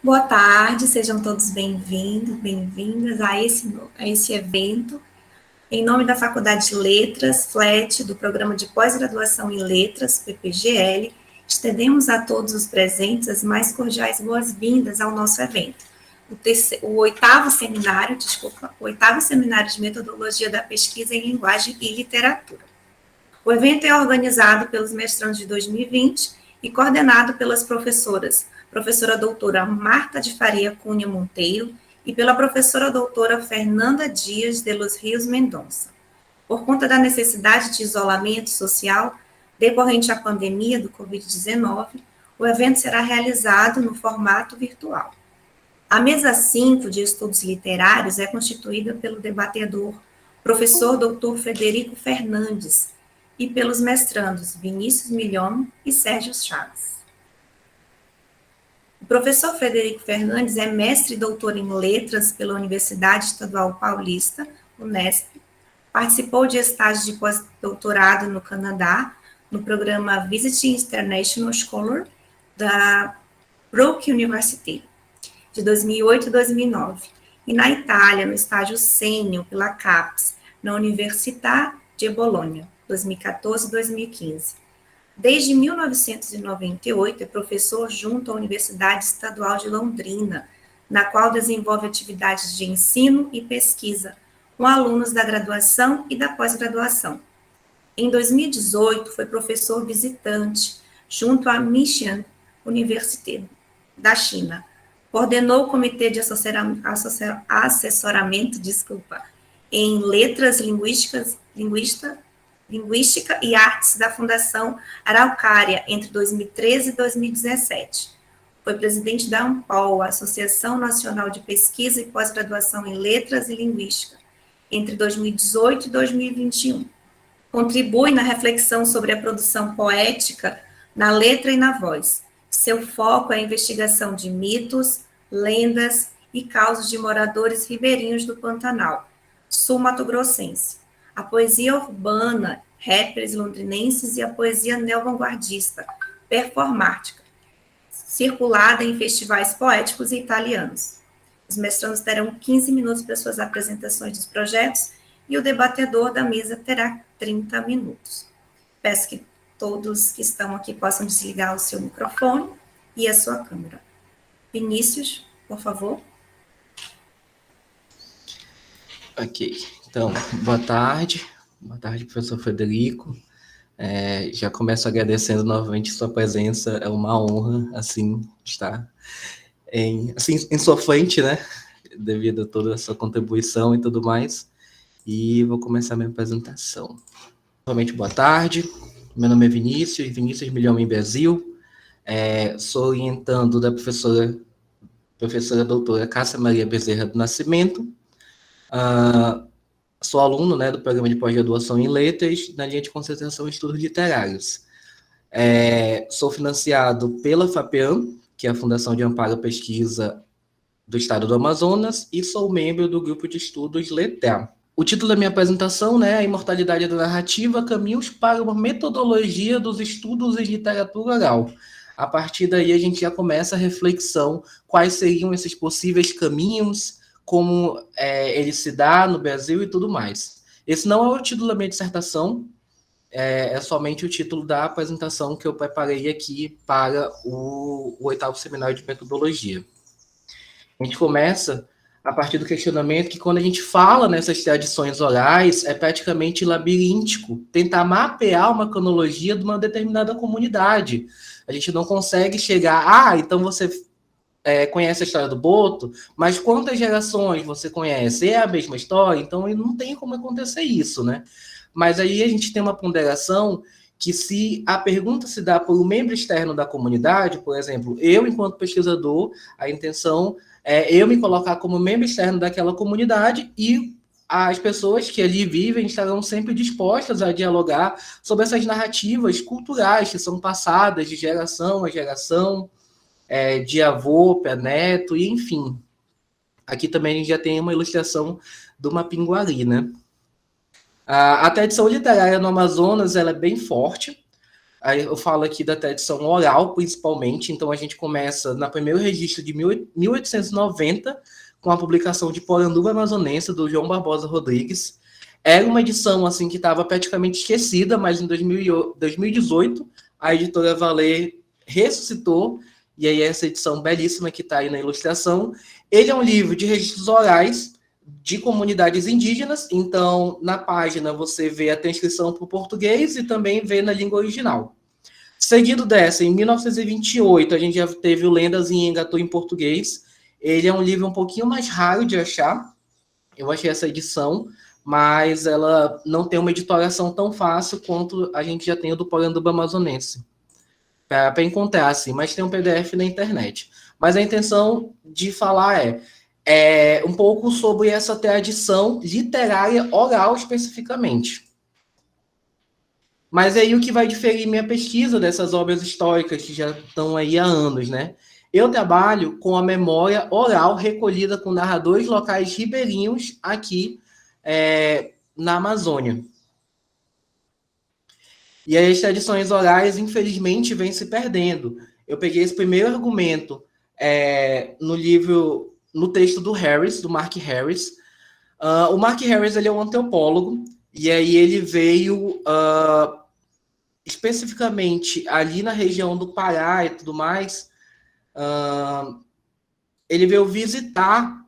Boa tarde, sejam todos bem-vindos, bem-vindas a esse evento. Em nome da Faculdade de Letras, FLET, do Programa de Pós-Graduação em Letras, PPGL, estendemos a todos os presentes as mais cordiais boas-vindas ao nosso evento. O oitavo seminário de Metodologia da Pesquisa em Linguagem e Literatura. O evento é organizado pelos mestrandos de 2020 e coordenado pelas professora doutora Marta de Faria Cunha Monteiro e pela professora doutora Fernanda Dias de los Rios Mendonça. Por conta da necessidade de isolamento social decorrente à pandemia do Covid-19, o evento será realizado no formato virtual. A mesa 5 de estudos literários é constituída pelo debatedor professor Dr. Frederico Fernandes e pelos mestrandos Vinícius Milhom e Sérgio Chaves. O professor Frederico Fernandes é mestre e doutor em letras pela Universidade Estadual Paulista, Unesp. Participou de estágios de pós-doutorado no Canadá, no programa Visiting International Scholar da Brook University, de 2008 a 2009, e na Itália, no estágio sênior pela CAPES, na Università de Bologna, 2014 e 2015. Desde 1998, é professor junto à Universidade Estadual de Londrina, na qual desenvolve atividades de ensino e pesquisa com alunos da graduação e da pós-graduação. Em 2018, foi professor visitante junto à Mission University da China. Coordenou o Comitê de Assessoramento em Letras Linguística e Artes da Fundação Araucária entre 2013 e 2017. Foi presidente da ANPOL, Associação Nacional de Pesquisa e Pós-Graduação em Letras e Linguística, entre 2018 e 2021. Contribui na reflexão sobre a produção poética na letra e na voz. Seu foco é a investigação de mitos, lendas e causos de moradores ribeirinhos do Pantanal, sul-mato-grossense, a poesia urbana, rappers londrinenses e a poesia neovanguardista, performática, circulada em festivais poéticos e italianos. Os mestrandos terão 15 minutos para suas apresentações dos projetos e o debatedor da mesa terá 30 minutos. Peço que todos que estão aqui possam desligar o seu microfone e a sua câmera. Vinícius, por favor. Ok, então, boa tarde, professor Frederico. Já começo agradecendo novamente sua presença, é uma honra, assim, estar em sua frente, né, devido a toda a sua contribuição e tudo mais, e vou começar minha apresentação. Novamente, boa tarde, meu nome é Vinícius Milhão em Brasil, sou orientando da professora doutora Cássia Maria Bezerra do Nascimento. Sou aluno, né, do programa de pós-graduação em letras, na linha de concentração em estudos literários. Sou financiado pela FAPEAM, que é a Fundação de Amparo à Pesquisa do Estado do Amazonas, e sou membro do grupo de estudos LETER. O título da minha apresentação, né, A Imortalidade da Narrativa, Caminhos para uma Metodologia dos Estudos em Literatura Oral. A partir daí, a gente já começa a reflexão, quais seriam esses possíveis caminhos, como ele se dá no Brasil e tudo mais. Esse não é o título da minha dissertação, é somente o título da apresentação que eu preparei aqui para o oitavo seminário de metodologia. A gente começa a partir do questionamento que quando a gente fala nessas tradições orais, é praticamente labiríntico tentar mapear uma cronologia de uma determinada comunidade. A gente não consegue chegar, então você conhece a história do Boto, mas quantas gerações você conhece? É a mesma história? Então não tem como acontecer isso, né? Mas aí a gente tem uma ponderação que se a pergunta se dá por um membro externo da comunidade, por exemplo, eu, enquanto pesquisador, a intenção é eu me colocar como membro externo daquela comunidade e as pessoas que ali vivem estarão sempre dispostas a dialogar sobre essas narrativas culturais que são passadas de geração a geração, de avô para neto, e enfim. Aqui também a gente já tem uma ilustração do Mapinguari, né? A tradição literária no Amazonas ela é bem forte. Aí eu falo aqui da tradição oral, principalmente. Então, a gente começa no primeiro registro de 1890, com a publicação de Poranduba Amazonense, do João Barbosa Rodrigues. Era uma edição assim que estava praticamente esquecida, mas em 2018, a editora Valer ressuscitou, e aí essa edição belíssima que está aí na ilustração. Ele é um livro de registros orais de comunidades indígenas, então na página você vê a transcrição para o português e também vê na língua original. Seguido dessa, em 1928, a gente já teve o Lendas em Engatu em português. Ele é um livro um pouquinho mais raro de achar, eu achei essa edição, mas ela não tem uma editoração tão fácil quanto a gente já tem o do Poranduba Amazonense, para encontrar, assim, mas tem um PDF na internet. Mas a intenção de falar é um pouco sobre essa tradição literária oral especificamente. Mas aí o que vai diferir minha pesquisa dessas obras históricas que já estão aí há anos, né? Eu trabalho com a memória oral recolhida com narradores locais ribeirinhos aqui na Amazônia. E aí as tradições orais, infelizmente, vêm se perdendo. Eu peguei esse primeiro argumento no livro, no texto do Harris, do Mark Harris. O Mark Harris ele é um antropólogo, e aí ele veio especificamente ali na região do Pará e tudo mais, ele veio visitar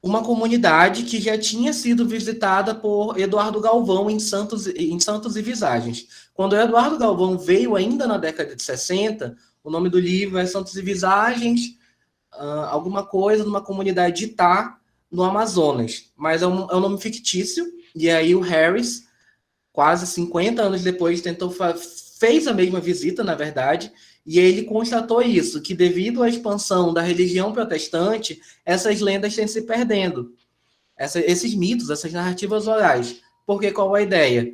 uma comunidade que já tinha sido visitada por Eduardo Galvão em Santos e Visagens. Quando o Eduardo Galvão veio ainda na década de 60, o nome do livro é Santos e Visagens, alguma coisa numa comunidade de Itá, no Amazonas. Mas é um nome fictício, e aí o Harris, quase 50 anos depois, fez a mesma visita, na verdade, e ele constatou isso, que devido à expansão da religião protestante, essas lendas têm se perdendo. Esses mitos, essas narrativas orais. Porque qual a ideia?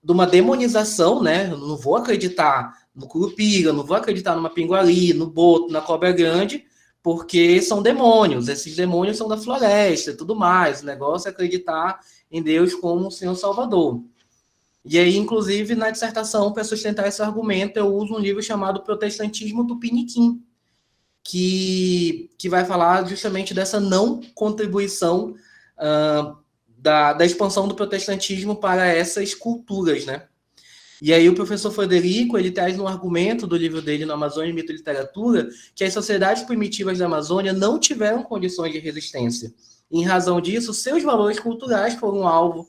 De uma demonização, né? Eu não vou acreditar no Curupira, não vou acreditar numa Pinguari, no Boto, na Cobra Grande, porque são demônios. Esses demônios são da floresta e tudo mais. O negócio é acreditar em Deus como o Senhor Salvador. E aí, inclusive, na dissertação, para sustentar esse argumento, eu uso um livro chamado Protestantismo Tupiniquim, que vai falar justamente dessa não contribuição da expansão do protestantismo para essas culturas, né? E aí o professor Frederico, ele traz no argumento do livro dele, No Amazônia, Mito e Literatura, que as sociedades primitivas da Amazônia não tiveram condições de resistência. Em razão disso, seus valores culturais foram alvo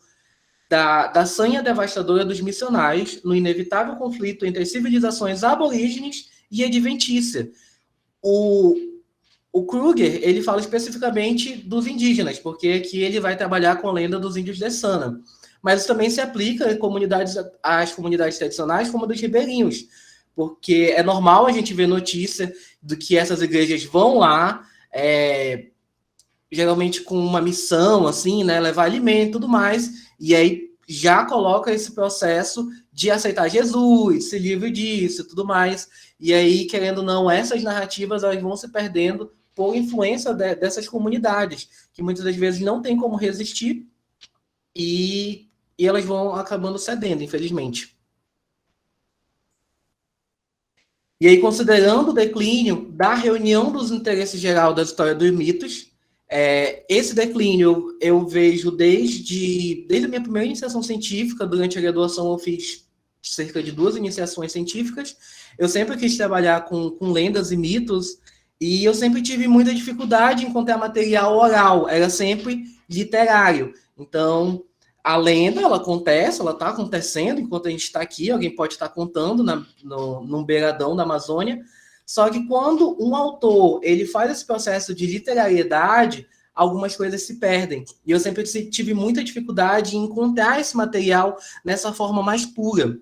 da sanha devastadora dos missionários no inevitável conflito entre as civilizações aborígenes e adventícia. O Kruger, ele fala especificamente dos indígenas, porque aqui ele vai trabalhar com a lenda dos índios de Sana. Mas isso também se aplica às comunidades tradicionais como a dos ribeirinhos, porque é normal a gente ver notícia do que essas igrejas vão lá, geralmente com uma missão, assim, né, levar alimento e tudo mais, e aí já coloca esse processo de aceitar Jesus, se livre disso e tudo mais, e aí, querendo ou não, essas narrativas elas vão se perdendo por influência dessas comunidades, que muitas das vezes não tem como resistir, e elas vão acabando cedendo, infelizmente. E aí, considerando o declínio da reunião dos interesses geral da história dos mitos, esse declínio eu vejo desde a minha primeira iniciação científica. Durante a graduação eu fiz cerca de 2 iniciações científicas. Eu sempre quis trabalhar com lendas e mitos, e eu sempre tive muita dificuldade em encontrar material oral, era sempre literário. Então, a lenda, ela acontece, ela está acontecendo enquanto a gente está aqui, alguém pode estar contando num beiradão da Amazônia, só que quando um autor ele faz esse processo de literariedade, algumas coisas se perdem. E eu sempre tive muita dificuldade em encontrar esse material nessa forma mais pura.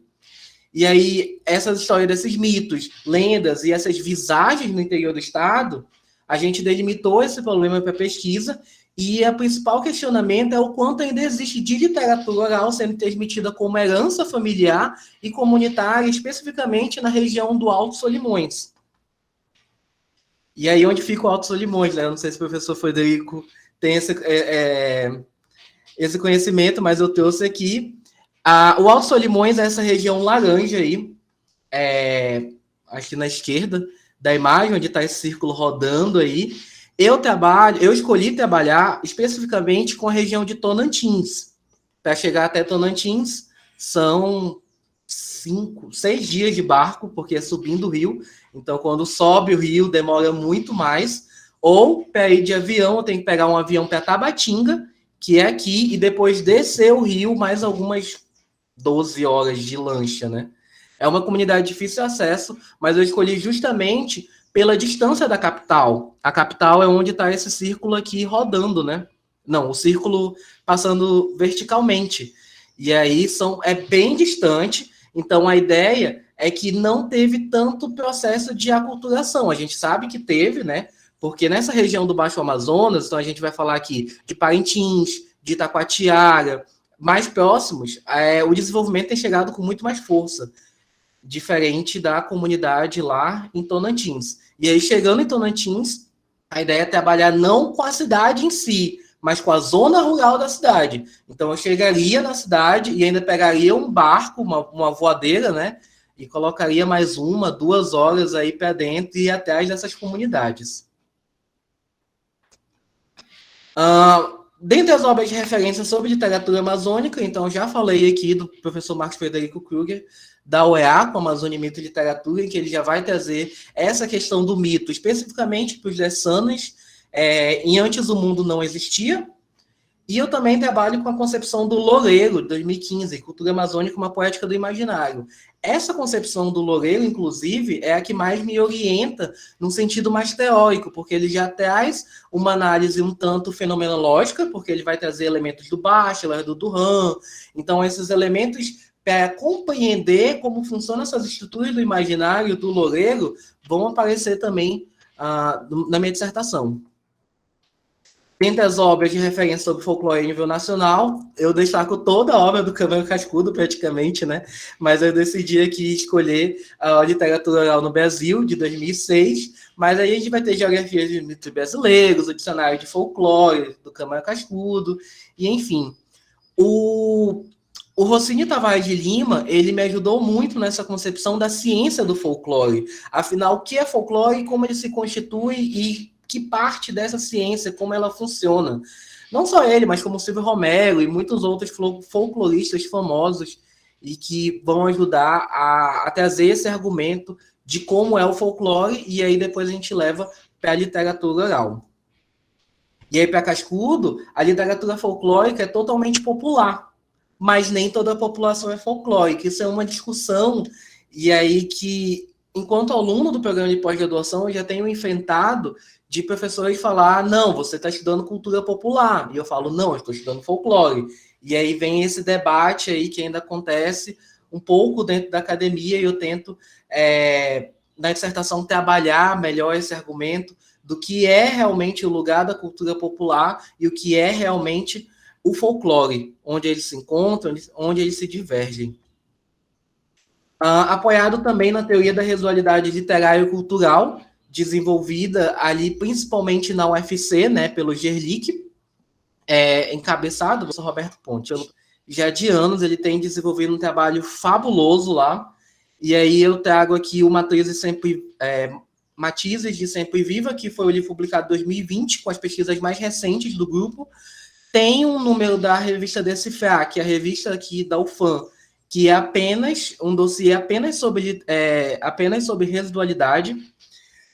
E aí, essas histórias desses mitos, lendas e essas visagens no interior do estado, a gente delimitou esse problema para a pesquisa, e o principal questionamento é o quanto ainda existe de literatura oral sendo transmitida como herança familiar e comunitária, especificamente na região do Alto Solimões. E aí, onde fica o Alto Solimões, né? Eu não sei se o professor Frederico tem esse conhecimento, mas eu trouxe aqui. O Alto Solimões é essa região laranja aí, aqui na esquerda da imagem, onde está esse círculo rodando aí. Eu escolhi trabalhar especificamente com a região de Tocantins. Para chegar até Tocantins, são 6 dias de barco, porque é subindo o rio. Então, quando sobe o rio, demora muito mais. Ou, para ir de avião, eu tenho que pegar um avião para Tabatinga, que é aqui, e depois descer o rio, mais algumas 12 horas de lancha, né? É uma comunidade de difícil acesso, mas eu escolhi justamente pela distância da capital. A capital é onde está esse círculo aqui rodando, né? Não, o círculo passando verticalmente. E aí é bem distante. Então a ideia é que não teve tanto processo de aculturação. A gente sabe que teve, né? Porque nessa região do Baixo Amazonas, então a gente vai falar aqui de Parintins, de Itacoatiara, mais próximos, o desenvolvimento tem chegado com muito mais força, diferente da comunidade lá em Tocantins. E aí, chegando em Tocantins, a ideia é trabalhar não com a cidade em si, mas com a zona rural da cidade. Então, eu chegaria na cidade e ainda pegaria um barco, uma voadeira, né? E colocaria mais 1-2 horas aí para dentro e ir atrás dessas comunidades. Dentre as obras de referência sobre literatura amazônica, então já falei aqui do professor Marcos Frederico Kruger, da UEA, com Amazônia, Mito e Literatura, em que ele já vai trazer essa questão do mito, especificamente para os Lessanos, em Antes o Mundo Não Existia. E eu também trabalho com a concepção do Loureiro, de 2015, Cultura Amazônica, uma Poética do Imaginário. Essa concepção do Loureiro, inclusive, é a que mais me orienta num sentido mais teórico, porque ele já traz uma análise um tanto fenomenológica, porque ele vai trazer elementos do Bachelard, do Duran. Então, esses elementos, para compreender como funcionam essas estruturas do imaginário do Loureiro, vão aparecer também na minha dissertação. Dentre as obras de referência sobre folclore a nível nacional, eu destaco toda a obra do Camargo Cascudo, praticamente, né? Mas eu decidi aqui escolher a literatura oral no Brasil, de 2006, mas aí a gente vai ter Geografia de mitos brasileiros, o Dicionário de Folclore, do Camargo Cascudo, e enfim. O Rossini Tavares de Lima, ele me ajudou muito nessa concepção da ciência do folclore. Afinal, o que é folclore, como ele se constitui e que parte dessa ciência, como ela funciona. Não só ele, mas como Silvio Romero e muitos outros folcloristas famosos e que vão ajudar a trazer esse argumento de como é o folclore, e aí depois a gente leva para a literatura oral. E aí, para Cascudo, a literatura folclórica é totalmente popular, mas nem toda a população é folclórica. Isso é uma discussão, e aí que, enquanto aluno do programa de pós-graduação, eu já tenho enfrentado de professores falar, não, você está estudando cultura popular. E eu falo, não, eu estou estudando folclore. E aí vem esse debate aí que ainda acontece um pouco dentro da academia, e eu tento, na dissertação, trabalhar melhor esse argumento do que é realmente o lugar da cultura popular e o que é realmente o folclore, onde eles se encontram, onde eles se divergem. Apoiado também na teoria da residualidade literária e cultural, desenvolvida ali principalmente na UFC, né, pelo Gerlich, encabeçado pelo Roberto Ponte. Já de anos ele tem desenvolvido um trabalho fabuloso lá, e aí eu trago aqui o Matizes de Sempre Viva, que foi o livro publicado em 2020, com as pesquisas mais recentes do grupo. Tem um número da revista Decifrar, que é a revista aqui da UFAM, que é apenas um dossiê apenas sobre residualidade.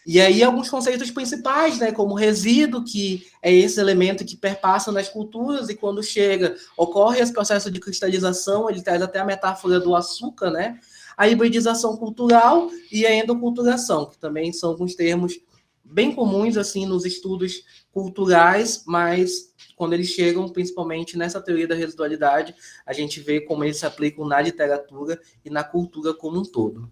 E aí alguns conceitos principais, né, como resíduo, que é esse elemento que perpassa nas culturas, e quando chega, ocorre esse processo de cristalização, ele traz até a metáfora do açúcar, né? A hibridização cultural e a endoculturação, que também são alguns termos bem comuns assim nos estudos culturais, mas quando eles chegam principalmente nessa teoria da residualidade, a gente vê como eles se aplicam na literatura e na cultura como um todo.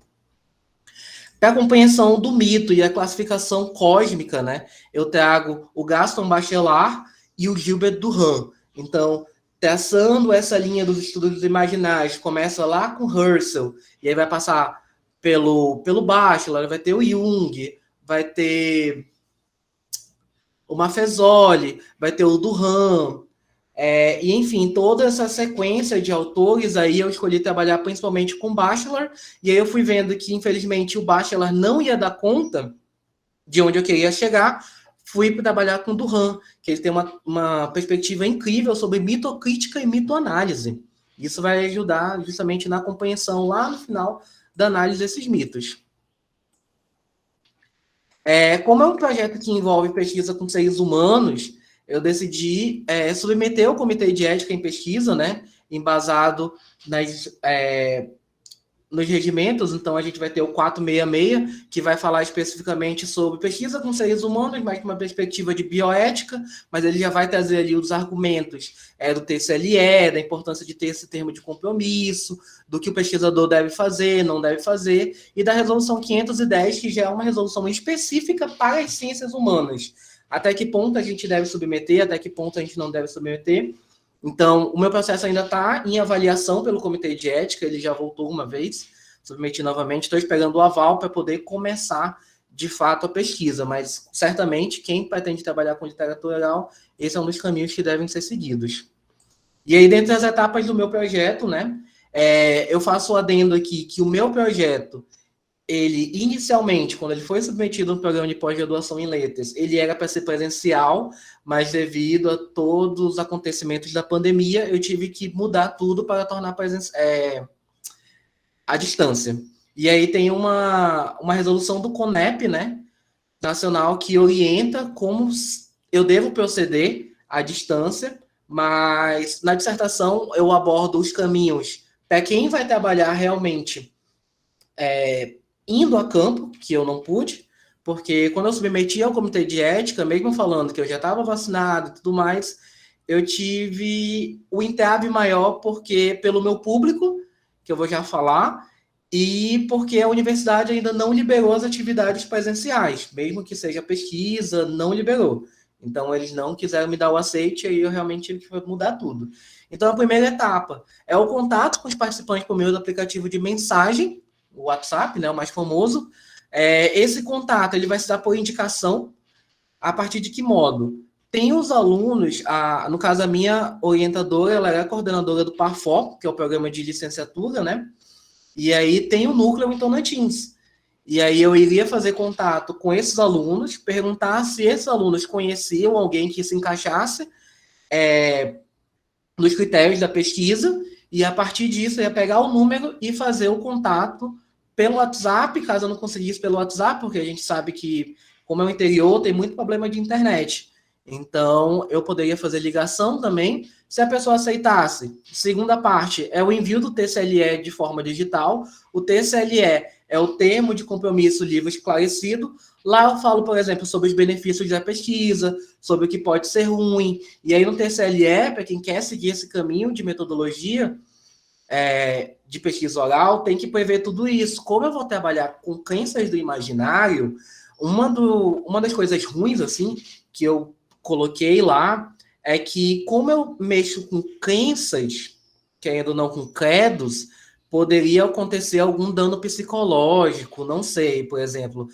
Para a compreensão do mito e a classificação cósmica, né, eu trago o Gaston Bachelard e o Gilbert Durand. Então, traçando essa linha dos estudos imaginários, começa lá com Husserl, e aí vai passar pelo Bachelard, vai ter o Jung, vai ter o Maffezoli, vai ter o Durand, E, enfim, toda essa sequência de autores aí eu escolhi trabalhar principalmente com Bachelor, e aí eu fui vendo que, infelizmente, o Bachelor não ia dar conta de onde eu queria chegar, fui trabalhar com Duran, que ele tem uma perspectiva incrível sobre mitocrítica e mitoanálise. Isso vai ajudar justamente na compreensão lá no final da análise desses mitos. Como é um projeto que envolve pesquisa com seres humanos, eu decidi submeter o Comitê de Ética em Pesquisa, né, embasado nos regimentos. Então, a gente vai ter o 466, que vai falar especificamente sobre pesquisa com seres humanos, mas com uma perspectiva de bioética, mas ele já vai trazer ali os argumentos do TCLE, da importância de ter esse termo de compromisso, do que o pesquisador deve fazer, não deve fazer, e da resolução 510, que já é uma resolução específica para as ciências humanas. Até que ponto a gente deve submeter, até que ponto a gente não deve submeter. Então, o meu processo ainda está em avaliação pelo Comitê de Ética, ele já voltou uma vez, submeti novamente, estou esperando o aval para poder começar, de fato, a pesquisa, mas, certamente, quem pretende trabalhar com literatura oral, esse é um dos caminhos que devem ser seguidos. E aí, dentre as etapas do meu projeto, né, eu faço o adendo aqui que o meu projeto, ele, inicialmente, quando ele foi submetido no programa de pós-graduação em letras, ele era para ser presencial, mas devido a todos os acontecimentos da pandemia, eu tive que mudar tudo para tornar à distância. E aí tem uma resolução do CONEP, né, nacional, que orienta como eu devo proceder à distância, mas na dissertação eu abordo os caminhos para quem vai trabalhar realmente indo a campo, que eu não pude, porque quando eu submeti ao Comitê de Ética, mesmo falando que eu já estava vacinado e tudo mais, eu tive o entrave maior porque pelo meu público, que eu vou já falar, e porque a universidade ainda não liberou as atividades presenciais, mesmo que seja pesquisa, não liberou. Então, eles não quiseram me dar o aceite, e aí eu realmente tive que mudar tudo. Então, a primeira etapa é o contato com os participantes por meio do aplicativo de mensagem, o WhatsApp, né, o mais famoso. Esse contato ele vai se dar por indicação. A partir de que modo? Tem os alunos, no caso a minha orientadora, ela é coordenadora do PARFOP, que é o programa de licenciatura, né? E aí tem o núcleo em Tocantins. E aí eu iria fazer contato com esses alunos, perguntar se esses alunos conheciam alguém que se encaixasse nos critérios da pesquisa, e a partir disso eu ia pegar o número e fazer o contato pelo WhatsApp, caso eu não conseguisse pelo WhatsApp, porque a gente sabe que, como é o interior, tem muito problema de internet. Então, eu poderia fazer ligação também, se a pessoa aceitasse. Segunda parte é o envio do TCLE de forma digital. O TCLE é o termo de compromisso livre esclarecido. Lá eu falo, por exemplo, sobre os benefícios da pesquisa, sobre o que pode ser ruim. E aí no TCLE, para quem quer seguir esse caminho de metodologia, de pesquisa oral, tem que prever tudo isso. Como eu vou trabalhar com crenças do imaginário, uma das coisas ruins, assim, que eu coloquei lá, é que como eu mexo com crenças, querendo ou não com credos, poderia acontecer algum dano psicológico, não sei, por exemplo,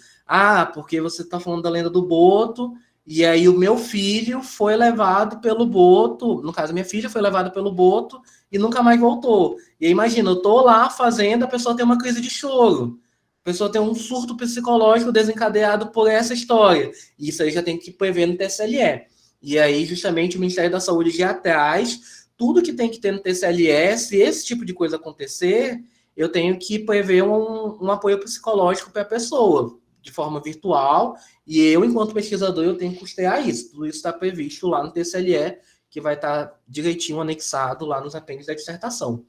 porque você está falando da lenda do Boto, e aí o meu filho foi levado pelo Boto, no caso, minha filha foi levada pelo Boto e nunca mais voltou. E aí, imagina, eu tô lá fazendo, a pessoa tem uma crise de choro, a pessoa tem um surto psicológico desencadeado por essa história. E isso aí já tem que prever no TCLE. E aí, justamente, o Ministério da Saúde já traz tudo que tem que ter no TCLE. Se esse tipo de coisa acontecer, eu tenho que prever um apoio psicológico para a pessoa, de forma virtual, e eu, enquanto pesquisador, eu tenho que custear isso. Tudo isso está previsto lá no TCLE, que vai estar direitinho anexado lá nos apêndices da dissertação.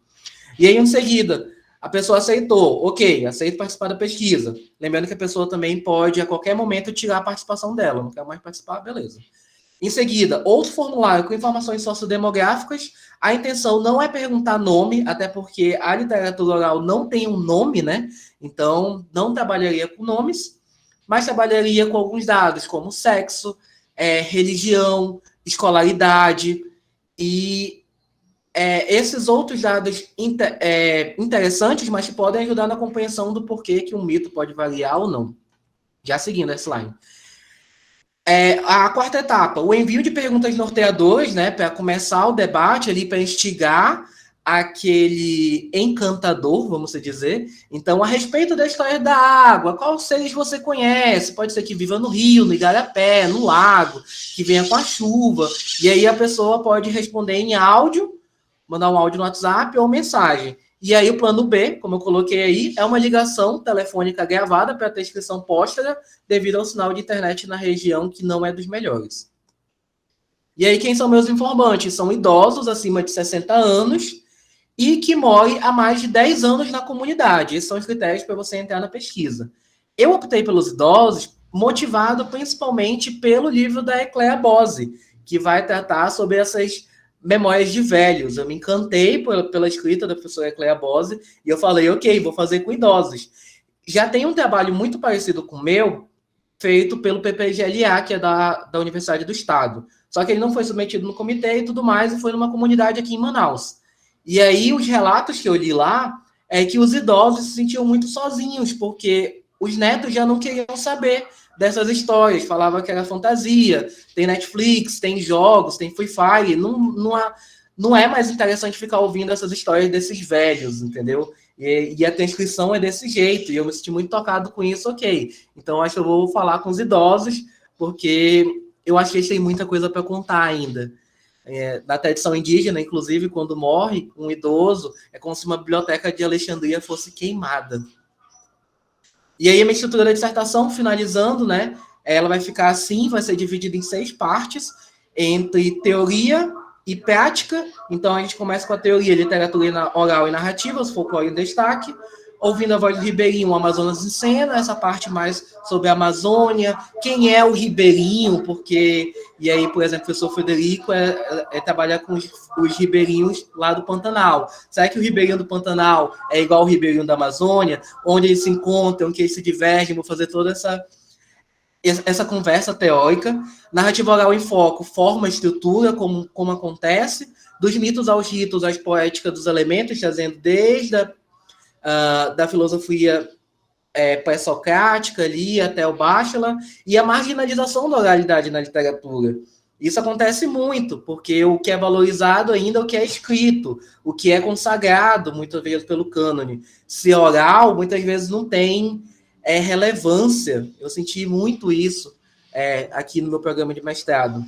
E aí, em seguida, a pessoa aceitou, ok, aceito participar da pesquisa. Lembrando que a pessoa também pode, a qualquer momento, tirar a participação dela. Não quer mais participar, beleza. Em seguida, outro formulário com informações sociodemográficas. A intenção não é perguntar nome, até porque a literatura oral não tem um nome, né? Então, não trabalharia com nomes, mas trabalharia com alguns dados, como sexo, religião, escolaridade, e esses outros dados interessantes, mas que podem ajudar na compreensão do porquê que um mito pode variar ou não. Já seguindo a slide. A quarta etapa, o envio de perguntas norteadoras, né, para começar o debate ali, para instigar aquele encantador, vamos dizer. Então, a respeito da história da água, quais seres você conhece? Pode ser que viva no rio, no igarapé, no lago, que venha com a chuva. E aí a pessoa pode responder em áudio, mandar um áudio no WhatsApp ou mensagem. E aí o plano B, como eu coloquei aí, é uma ligação telefônica gravada para ter inscrição póstera devido ao sinal de internet na região que não é dos melhores. E aí quem são meus informantes? São idosos acima de 60 anos e que morem há mais de 10 anos na comunidade. Esses são os critérios para você entrar na pesquisa. Eu optei pelos idosos motivado principalmente pelo livro da Ecléa Bose, que vai tratar sobre essas memórias de velhos. Eu me encantei pela escrita da professora Ecléa Bose e eu falei, ok, vou fazer com idosos. Já tem um trabalho muito parecido com o meu, feito pelo PPGLA, que é da Universidade do Estado. Só que ele não foi submetido no comitê e tudo mais, e foi numa comunidade aqui em Manaus. E aí, os relatos que eu li lá é que os idosos se sentiam muito sozinhos, porque os netos já não queriam saber dessas histórias, falava que era fantasia, tem Netflix, tem jogos, tem Free Fire, não é mais interessante ficar ouvindo essas histórias desses velhos, entendeu? E a transcrição é desse jeito, e eu me senti muito tocado com isso, ok. Então, acho que eu vou falar com os idosos, porque eu acho que eles têm muita coisa para contar ainda. Na tradição indígena, inclusive, quando morre um idoso, é como se uma biblioteca de Alexandria fosse queimada. E aí, a minha estrutura da dissertação, finalizando, né, ela vai ficar assim, vai ser dividida em 6 partes, entre teoria e prática. Então, a gente começa com a teoria, literatura oral e narrativa, os folclore em destaque, ouvindo a voz do ribeirinho, o Amazonas em cena, essa parte mais sobre a Amazônia, quem é o ribeirinho, porque, e aí, por exemplo, o professor Frederico trabalha com os ribeirinhos lá do Pantanal. Será que o ribeirinho do Pantanal é igual ao ribeirinho da Amazônia, onde eles se encontram, que eles se divergem? Vou fazer toda essa conversa teórica. Narrativa oral em foco, forma, estrutura, como acontece, dos mitos aos ritos, às poéticas dos elementos, trazendo desde da filosofia pré-socrática ali até o Bachelor, e a marginalização da oralidade na literatura. Isso acontece muito, porque o que é valorizado ainda é o que é escrito, o que é consagrado, muitas vezes, pelo cânone. Se oral, muitas vezes não tem relevância. Eu senti muito isso aqui no meu programa de mestrado.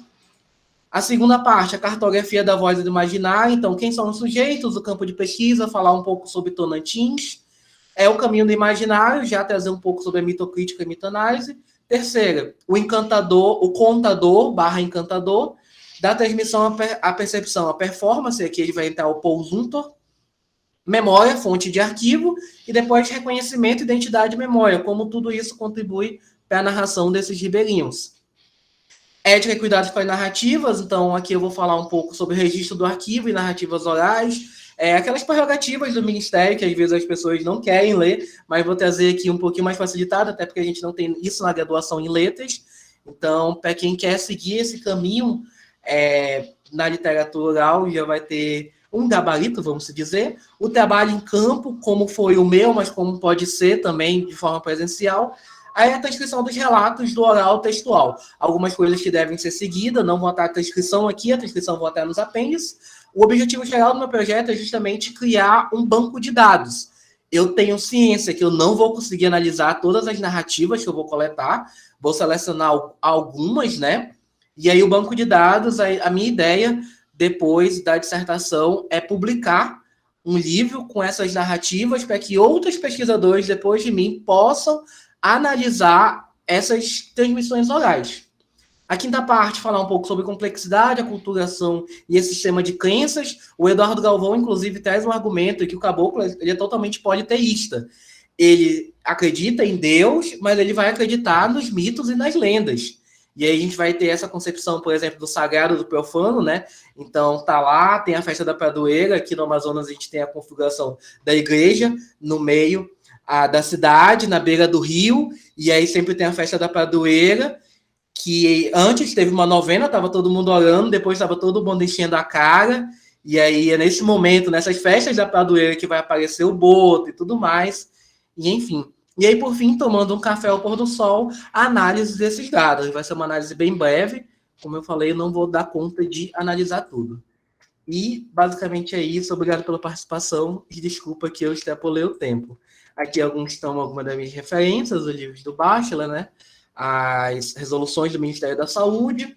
A segunda parte, a cartografia da voz e do imaginário. Então, quem são os sujeitos, o campo de pesquisa, falar um pouco sobre Tonantins. O caminho do imaginário, já trazer um pouco sobre a mitocrítica e mitoanálise. Terceira, o encantador, o contador / encantador, da transmissão à percepção, a performance, aqui ele vai entrar o Poussuntor, memória, fonte de arquivo, e depois reconhecimento, identidade e memória, como tudo isso contribui para a narração desses ribeirinhos. Ética e cuidados com as narrativas, então aqui eu vou falar um pouco sobre o registro do arquivo e narrativas orais, aquelas prerrogativas do Ministério, que às vezes as pessoas não querem ler, mas vou trazer aqui um pouquinho mais facilitado, até porque a gente não tem isso na graduação em letras. Então, para quem quer seguir esse caminho na literatura oral, já vai ter um gabarito, vamos dizer. O trabalho em campo, como foi o meu, mas como pode ser também de forma presencial. Aí a transcrição dos relatos do oral textual. Algumas coisas que devem ser seguidas, não vou estar a transcrição aqui, a transcrição vou estar nos apêndices. O objetivo geral do meu projeto é justamente criar um banco de dados. Eu tenho ciência que eu não vou conseguir analisar todas as narrativas que eu vou coletar, vou selecionar algumas, né? E aí o banco de dados, a minha ideia, depois da dissertação, é publicar um livro com essas narrativas para que outros pesquisadores, depois de mim, possam analisar essas transmissões orais. A quinta parte, falar um pouco sobre complexidade, aculturação e esse sistema de crenças. O Eduardo Galvão, inclusive, traz um argumento que o caboclo ele é totalmente politeísta. Ele acredita em Deus, mas ele vai acreditar nos mitos e nas lendas. E aí a gente vai ter essa concepção, por exemplo, do sagrado e do profano, né? Então, tá lá, tem a festa da padroeira, aqui no Amazonas a gente tem a configuração da igreja no meio da cidade, na beira do rio, e aí sempre tem a festa da padroeira, que antes teve uma novena, estava todo mundo orando, depois estava todo mundo enchendo a cara, e aí é nesse momento, nessas festas da padroeira, que vai aparecer o boto e tudo mais, e enfim. E aí, por fim, tomando um café ao pôr do sol, a análise desses dados. Vai ser uma análise bem breve. Como eu falei, eu não vou dar conta de analisar tudo. E, basicamente, é isso. Obrigado pela participação. E desculpa que eu extrapolei o tempo. Aqui estão algumas das minhas referências, os livros do Bachelor, né? As resoluções do Ministério da Saúde.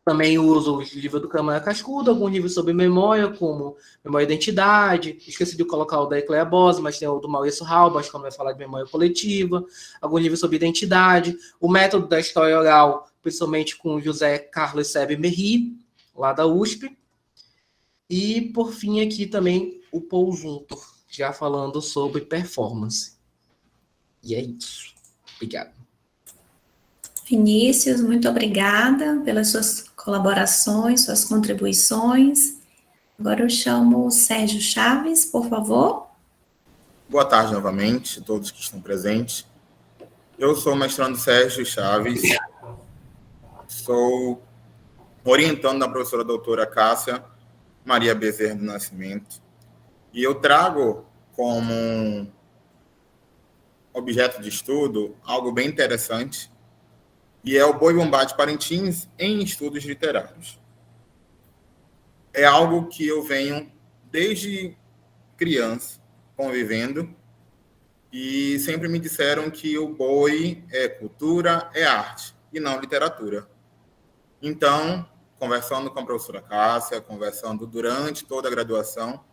Também uso os livros do Câmara Cascudo, alguns livros sobre memória, como Memória e Identidade. Esqueci de colocar o da Ecléa Bose, mas tem o do Maurício Halbach, quando vai falar de memória coletiva. Alguns livros sobre identidade. O método da história oral, principalmente com José Carlos Sebe Merri, lá da USP. E, por fim, aqui também o Paul Junto, já falando sobre performance. E é isso. Obrigado. Vinícius, muito obrigada pelas suas colaborações, suas contribuições. Agora eu chamo o Sérgio Chaves, por favor. Boa tarde novamente a todos que estão presentes. Eu sou o mestrando Sérgio Chaves, sou orientando da professora doutora Cássia Maria Bezerra do Nascimento, e eu trago como objeto de estudo algo bem interessante, e é o Boi-Bumbá de Parintins em estudos literários. É algo que eu venho desde criança convivendo, e sempre me disseram que o boi é cultura, é arte, e não literatura. Então, conversando com a professora Cássia, conversando durante toda a graduação,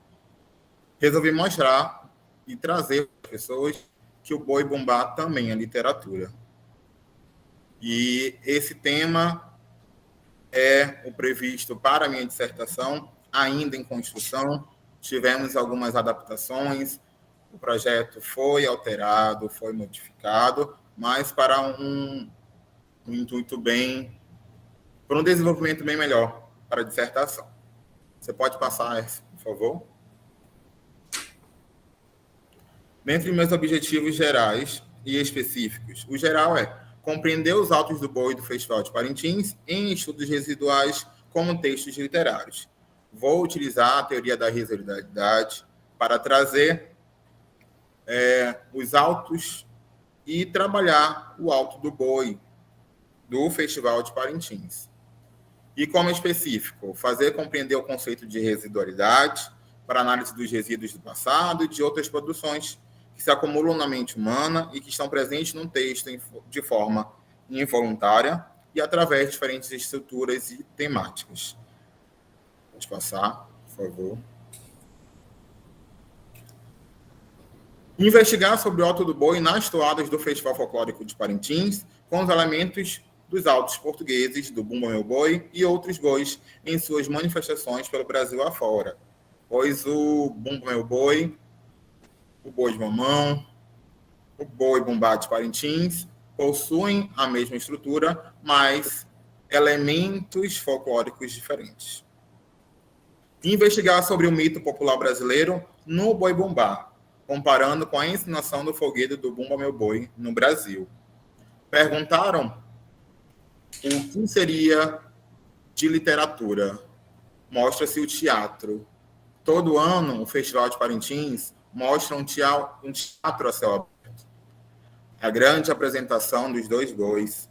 resolvi mostrar e trazer para as pessoas que o Boi-Bumbá também é literatura. E esse tema é o previsto para a minha dissertação, ainda em construção. Tivemos algumas adaptações, o projeto foi alterado, foi modificado, mas para um intuito bem, para um desenvolvimento bem melhor para a dissertação. Você pode passar, por favor? Dentre meus objetivos gerais e específicos, o geral é compreender os autos do boi do Festival de Parintins em estudos residuais como textos literários. Vou utilizar a teoria da residualidade para trazer os autos e trabalhar o auto do boi do Festival de Parintins. E como específico, fazer compreender o conceito de residualidade para análise dos resíduos do passado e de outras produções que se acumulam na mente humana e que estão presentes num texto de forma involuntária e através de diferentes estruturas e temáticas. Pode passar, por favor. Investigar sobre o auto do boi nas toadas do Festival Folclórico de Parintins, com os elementos dos autos portugueses, do Bumba Meu Boi e outros bois em suas manifestações pelo Brasil afora, pois o Bumba Meu Boi, o Boi de Mamão, o Boi-Bumbá de Parintins possuem a mesma estrutura, mas elementos folclóricos diferentes. Investigar sobre o mito popular brasileiro no Boi-Bumbá, comparando com a ensinação do folguedo do Bumba Meu Boi no Brasil. Perguntaram o que seria de literatura. Mostra-se o teatro. Todo ano, o Festival de Parintins mostra um teatro a céu aberto. A grande apresentação dos dois bois,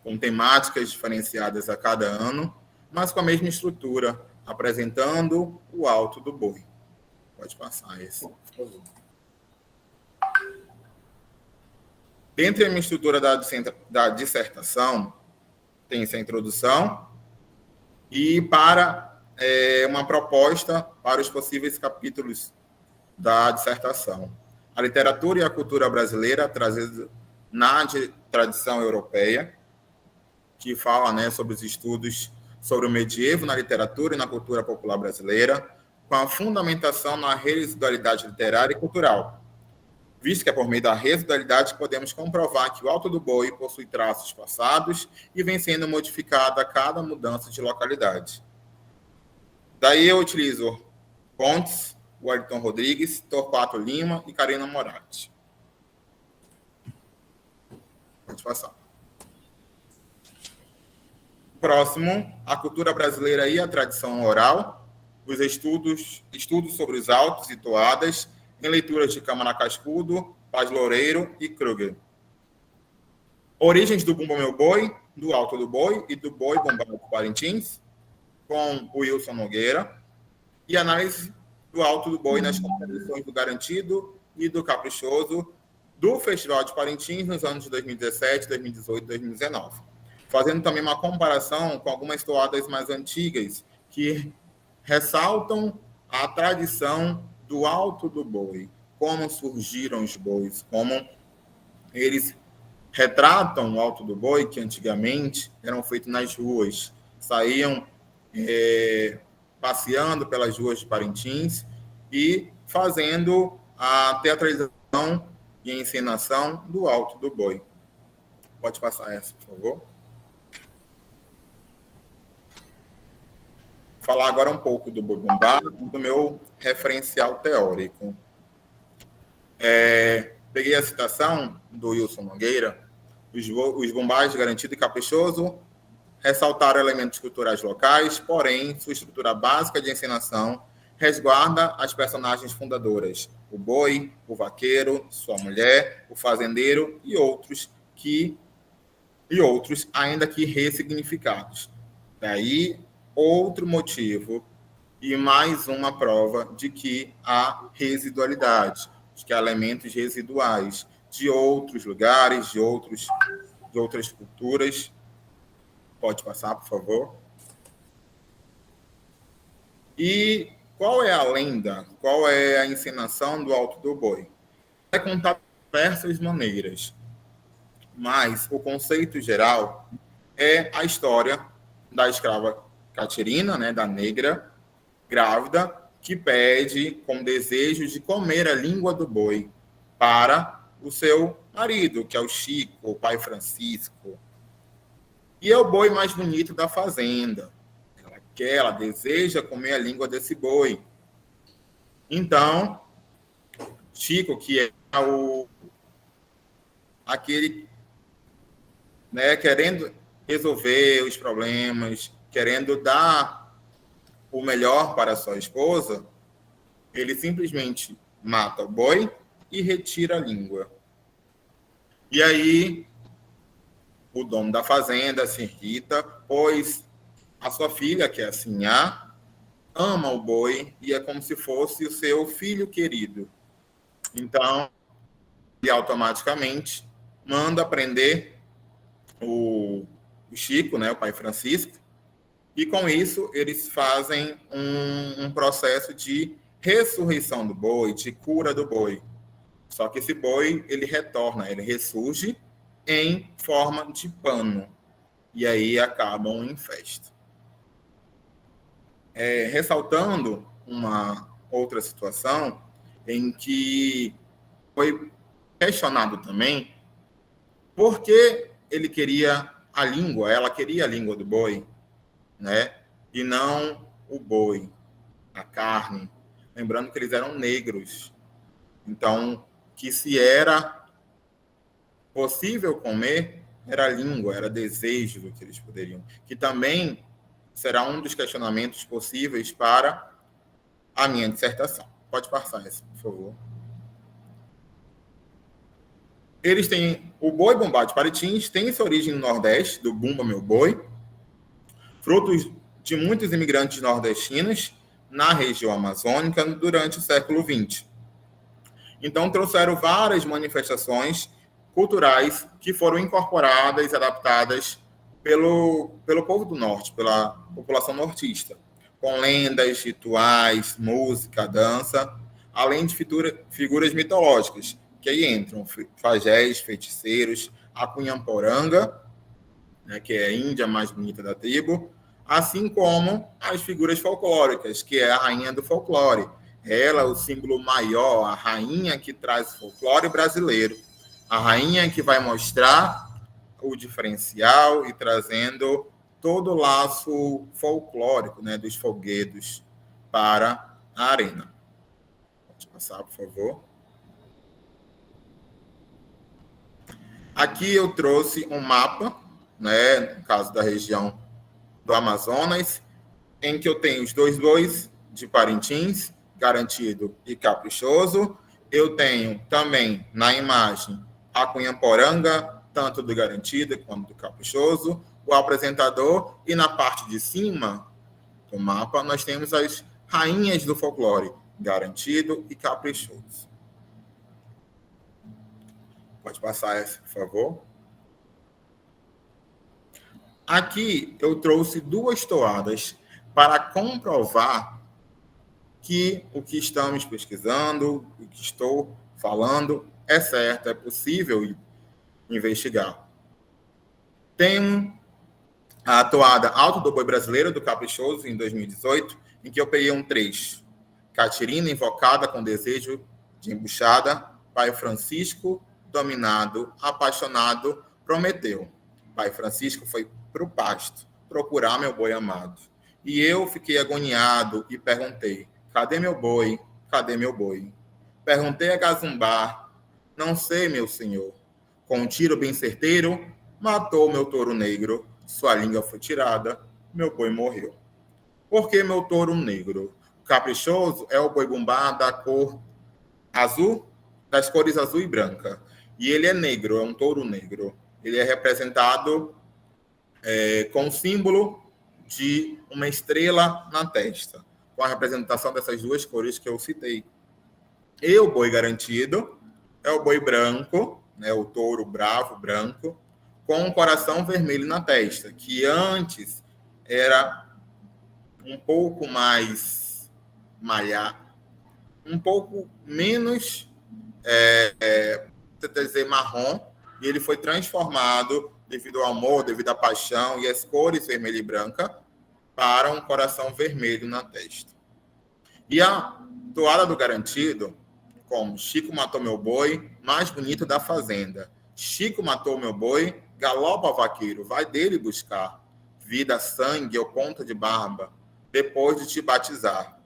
com temáticas diferenciadas a cada ano, mas com a mesma estrutura, apresentando o alto do boi. Pode passar esse, por favor. Dentro da minha estrutura da dissertação, tem essa introdução e uma proposta para os possíveis capítulos da dissertação. A literatura e a cultura brasileira, trazida na tradição europeia, que fala, sobre os estudos sobre o medievo na literatura e na cultura popular brasileira, com a fundamentação na residualidade literária e cultural, visto que é por meio da residualidade que podemos comprovar que o alto do boi possui traços passados e vem sendo modificado a cada mudança de localidade. Daí eu utilizo Pontes, Wellington Rodrigues, Torquato Lima e Karina Moratti. Pode passar. Próximo, a cultura brasileira e a tradição oral, os estudos sobre os autos e toadas, em leituras de Câmara Cascudo Paz Loureiro e Kruger. Origens do Bumba Meu Boi, do Alto do Boi e do Boi Bombado de Parintins, com o Wilson Nogueira, e análise do Alto do Boi nas competições do Garantido e do Caprichoso do Festival de Parintins nos anos de 2017, 2018 e 2019. Fazendo também uma comparação com algumas toadas mais antigas que ressaltam a tradição do Alto do Boi, como surgiram os bois, como eles retratam o Alto do Boi, que antigamente eram feitos nas ruas, saíam passeando pelas ruas de Parintins e fazendo a teatralização e a encenação do Alto do Boi. Pode passar essa, por favor. Falar agora um pouco do Boi Bombado, do meu referencial teórico. Peguei a citação do Wilson Nogueira. Os bombais Garantido e Caprichoso ressaltaram elementos culturais locais, porém, sua estrutura básica de encenação resguarda as personagens fundadoras, o boi, o vaqueiro, sua mulher, o fazendeiro e outros ainda que ressignificados. Daí, outro motivo e mais uma prova de que há residualidade, de que há elementos residuais de outros lugares, de outras culturas. Pode passar, por favor. E qual é a lenda? Qual é a encenação do Alto do Boi? É contar de diversas maneiras, mas o conceito geral é a história da escrava Caterina, né, da negra grávida, que pede com desejo de comer a língua do boi para o seu marido, que é o Chico, o pai Francisco. E é o boi mais bonito da fazenda. Ela deseja comer a língua desse boi. Então, Chico, que é aquele, né, querendo resolver os problemas, querendo dar o melhor para a sua esposa, ele simplesmente mata o boi e retira a língua. E aí, o dono da fazenda se irrita, pois a sua filha, que é a Sinhá, ama o boi e é como se fosse o seu filho querido. Então, ele automaticamente manda prender o Chico, né, o pai Francisco, e com isso eles fazem um processo de ressurreição do boi, de cura do boi. Só que esse boi, ele retorna, ele ressurge em forma de pano. E aí acabam em festa. Ressaltando uma outra situação em que foi questionado também por que ele queria a língua, ela queria a língua do boi, né? E não o boi, a carne. Lembrando que eles eram negros. Então, que se era possível comer, era a língua, era desejo do que eles poderiam. Que também será um dos questionamentos possíveis para a minha dissertação. Pode passar essa, por favor. Eles têm o boi bombado de Parintins, tem sua origem no Nordeste, do Bumba Meu Boi, frutos de muitos imigrantes nordestinos na região amazônica durante o século XX. Então, trouxeram várias manifestações culturais que foram incorporadas e adaptadas pelo povo do Norte, pela população nortista, com lendas, rituais, música, dança, além de figuras mitológicas, que aí entram pajés, feiticeiros, a Cunhamporanga, né, que é a índia mais bonita da tribo, assim como as figuras folclóricas, que é a rainha do folclore. Ela, o símbolo maior, a rainha que traz o folclore brasileiro, a rainha que vai mostrar o diferencial e trazendo todo o laço folclórico, né, dos folguedos para a arena. Pode passar, por favor. Aqui eu trouxe um mapa, né, no caso da região do Amazonas, em que eu tenho os dois bois de Parintins, Garantido e Caprichoso, eu tenho também na imagem a Cunhaporanga, tanto do Garantido quanto do Caprichoso, o apresentador, e na parte de cima do mapa nós temos as rainhas do folclore, Garantido e Caprichoso. Pode passar essa, por favor. Aqui eu trouxe 2 toadas para comprovar que o que estamos pesquisando, o que estou falando, é certo, é possível investigar. Tem a toada Alto do Boi Brasileiro, do Caprichoso, em 2018, em que eu peguei um trecho. Catirina invocada com desejo de embuchada, Pai Francisco, dominado, apaixonado, prometeu. Pai Francisco foi para o pasto procurar meu boi amado. E eu fiquei agoniado e perguntei, cadê meu boi? Cadê meu boi? Perguntei a Gazumbar, não sei, meu senhor. Com um tiro bem certeiro, matou meu touro negro. Sua língua foi tirada, meu boi morreu. Por que meu touro negro? O Caprichoso é o boi bumbá da cor azul, das cores azul e branca. E ele é negro, é um touro negro. Ele é representado com o símbolo de uma estrela na testa, com a representação dessas 2 cores que eu citei. E o boi Garantido é o boi branco, né, o touro bravo, branco, com um coração vermelho na testa, que antes era um pouco mais um pouco menos, dizer, marrom, e ele foi transformado devido ao amor, devido à paixão e as cores vermelha e branca, para um coração vermelho na testa. E a toada do Garantido, como Chico matou meu boi, mais bonito da fazenda. Chico matou meu boi, galopa vaqueiro, vai dele buscar. Vida, sangue ou ponta de barba, depois de te batizar.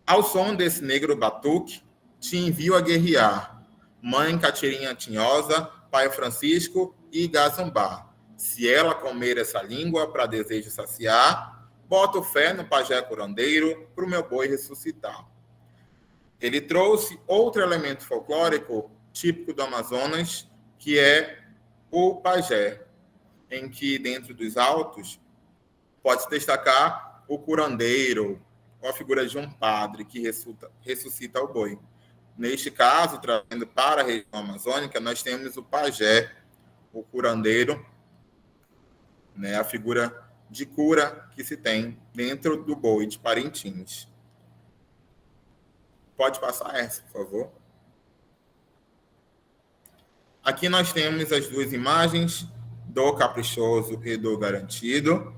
Ao som desse negro batuque, te envio a guerrear. Mãe Catirinha Tinhosa, Pai Francisco e Gazumbar. Se ela comer essa língua para desejo saciar, boto fé no pajé curandeiro para o meu boi ressuscitar. Ele trouxe outro elemento folclórico típico do Amazonas, que é o pajé, em que dentro dos autos pode-se destacar o curandeiro, ou a figura de um padre que ressuscita o boi. Neste caso, trazendo para a região amazônica, nós temos o pajé, o curandeiro, né, a figura de cura que se tem dentro do boi de Parintins. Pode passar essa, por favor. Aqui nós temos as 2 imagens do Caprichoso e do Garantido.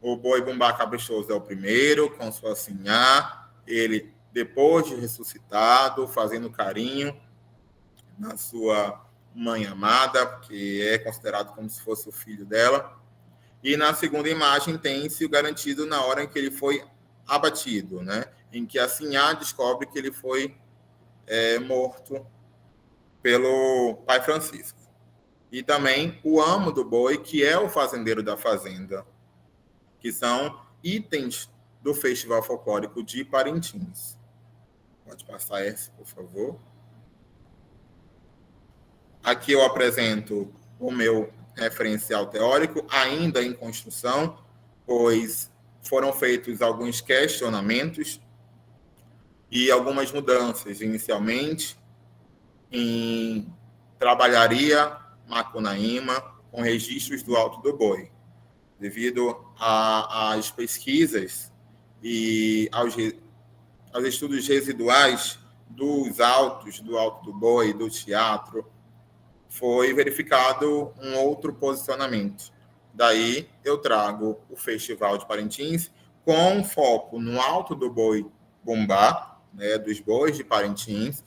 O boi bumbá caprichoso é o primeiro, com sua sinhá. Ele, depois de ressuscitado, fazendo carinho na sua mãe amada, que é considerado como se fosse o filho dela. E na segunda imagem tem-se o Garantido na hora em que ele foi abatido, né? Em que a sinhá descobre que ele foi morto pelo Pai Francisco. E também o amo do boi, que é o fazendeiro da fazenda, que são itens do Festival Folclórico de Parintins. Pode passar esse, por favor. Aqui eu apresento o meu referencial teórico, ainda em construção, pois foram feitos alguns questionamentos e algumas mudanças. Inicialmente, trabalharia Macunaíma com registros do Alto do Boi. Devido às pesquisas e aos estudos residuais dos autos, do Alto do Boi, do teatro, foi verificado um outro posicionamento. Daí eu trago o Festival de Parintins com foco no Alto do Boi Bumbá, né, dos bois de Parintins,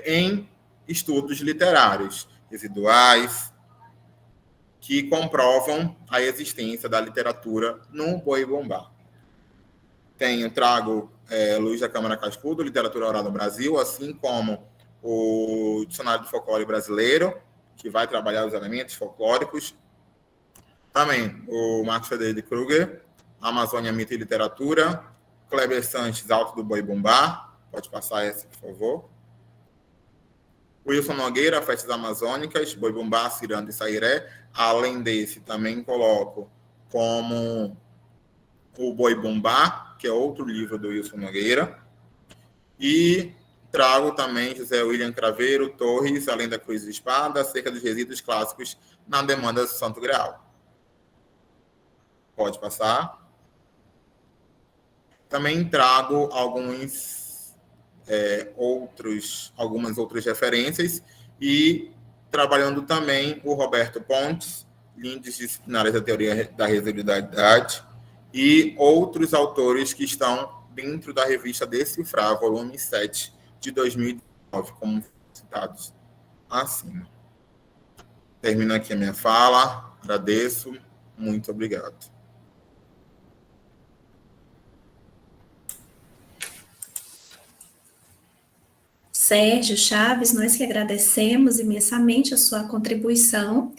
em estudos literários residuais que comprovam a existência da literatura no boi bumbá. Trago Luiz da Câmara Cascudo, Literatura Oral no Brasil, assim como o Dicionário do Folclore Brasileiro, que vai trabalhar os elementos folclóricos. Também o Marcos Frederico Kruger, Amazônia, Mito e Literatura, Kleber Sanches, Alto do Boi Bumbá, Pode passar essa, por favor. Wilson Nogueira, Festas Amazônicas, Boi Bumbá, Ciranda e Sairé. Além desse, também coloco como o Boi Bumbá, que é outro livro do Wilson Nogueira. E trago também José William Craveiro Torres, Além da Cruz e Espada, acerca dos resíduos clássicos na demanda do Santo Graal. Pode passar. Também trago algumas outras referências e trabalhando também o Roberto Pontes, Lindes Disciplinares da Teoria da Residualidade, e outros autores que estão dentro da revista Decifrar, volume 7, de 2019, como citados acima. Termino aqui a minha fala, agradeço, muito obrigado. Sérgio Chaves, nós que agradecemos imensamente a sua contribuição.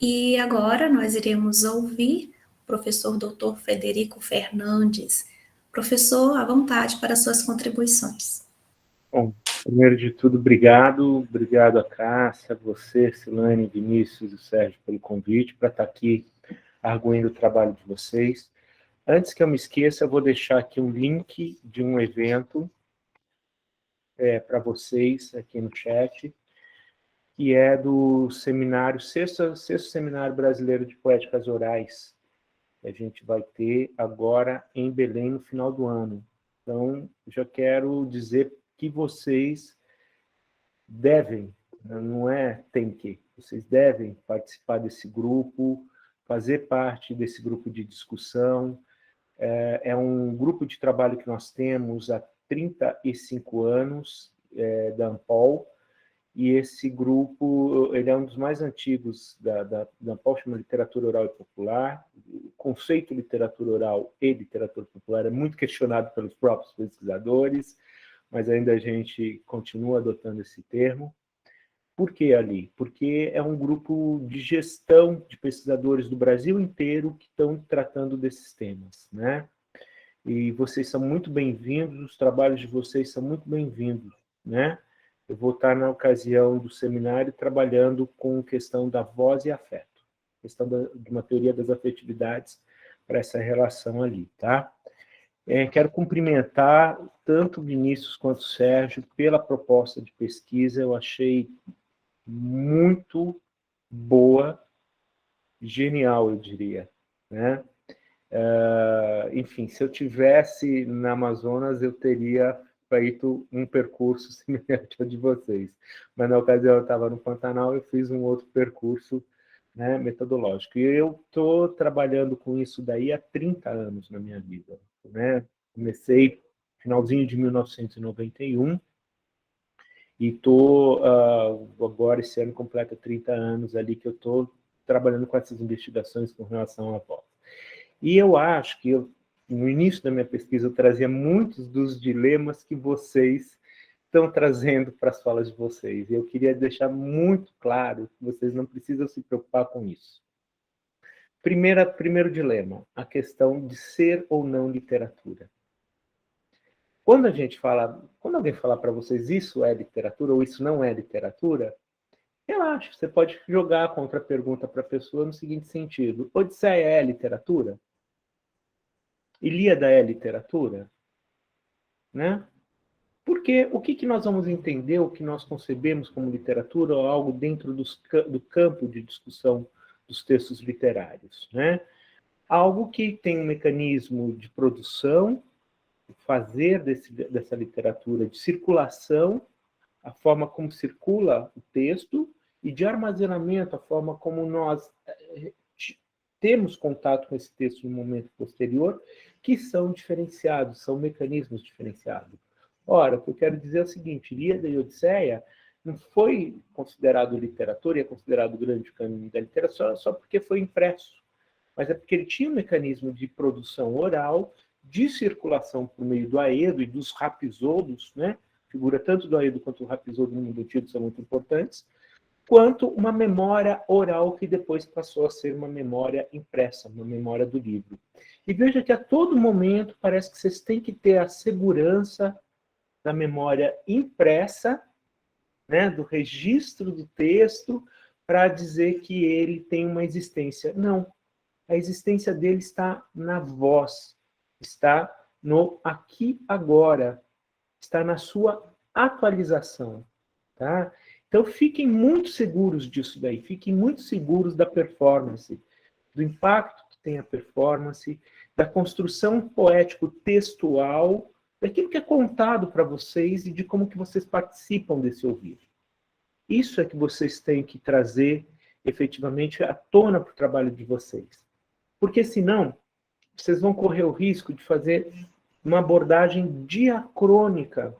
E agora nós iremos ouvir o professor Dr. Frederico Fernandes. Professor, à vontade para suas contribuições. Bom, primeiro de tudo, obrigado a Cássia, você, Silane, Vinícius e Sérgio pelo convite para estar aqui arguindo o trabalho de vocês. Antes que eu me esqueça, eu vou deixar aqui um link de um evento para vocês aqui no chat, que é do seminário, sexto Seminário Brasileiro de Poéticas Orais, que a gente vai ter agora em Belém no final do ano. Então, já quero dizer que vocês devem, não é tem que, vocês devem participar desse grupo, fazer parte desse grupo de discussão. É um grupo de trabalho que nós temos há 35 anos, da Ampol, e esse grupo ele é um dos mais antigos da Ampol, chama Literatura Oral e Popular. O conceito literatura oral e literatura popular é muito questionado pelos próprios pesquisadores, mas ainda a gente continua adotando esse termo. Por que ali? Porque é um grupo de gestão de pesquisadores do Brasil inteiro que estão tratando desses temas, né? E vocês são muito bem-vindos, os trabalhos de vocês são muito bem-vindos, né? Eu vou estar na ocasião do seminário trabalhando com questão da voz e afeto, questão de uma teoria das afetividades para essa relação ali, tá? Quero cumprimentar tanto o Vinícius quanto o Sérgio pela proposta de pesquisa, eu achei muito boa, genial, eu diria, né? Enfim, se eu tivesse na Amazonas, eu teria feito um percurso semelhante ao de vocês. Mas na ocasião eu estava no Pantanal, eu fiz um outro percurso, né, metodológico. E eu estou trabalhando com isso daí há 30 anos na minha vida, né? Comecei finalzinho de 1991 e estou agora, esse ano completa 30 anos ali que eu estou trabalhando com essas investigações com relação à voz. E eu acho que no início da minha pesquisa eu trazia muitos dos dilemas que vocês estão trazendo para as falas de vocês. E eu queria deixar muito claro que vocês não precisam se preocupar com isso. Primeiro dilema, a questão de ser ou não literatura. Quando alguém falar para vocês isso é literatura ou isso não é literatura, relaxa, você pode jogar a contra-pergunta para a pessoa no seguinte sentido: Odisseia é literatura? Ilíada é literatura? Né? Porque o que nós vamos entender, o que nós concebemos como literatura, ou algo dentro do campo de discussão dos textos literários, né? Algo que tem um mecanismo de produção, fazer dessa literatura, de circulação, a forma como circula o texto, e de armazenamento, a forma como nós temos contato com esse texto no momento posterior, que são diferenciados, são mecanismos diferenciados. Ora, o que eu quero dizer é o seguinte: Ilíada e Odisseia não foi considerado literatura, e é considerado grande caminho da literatura só porque foi impresso, mas é porque ele tinha um mecanismo de produção oral, de circulação por meio do Aedo e dos rapisodos, né? Figura tanto do Aedo quanto do rapisodo no mundo antigo são muito importantes, quanto uma memória oral que depois passou a ser uma memória impressa, uma memória do livro. E veja que a todo momento parece que vocês têm que ter a segurança da memória impressa, né, do registro do texto, para dizer que ele tem uma existência. Não. A existência dele está na voz, está no aqui agora, está na sua atualização, tá? Então fiquem muito seguros disso daí, fiquem muito seguros da performance, do impacto que tem a performance, da construção poético-textual, daquilo que é contado para vocês e de como que vocês participam desse ouvir. Isso é que vocês têm que trazer efetivamente à tona para o trabalho de vocês. Porque senão, vocês vão correr o risco de fazer uma abordagem diacrônica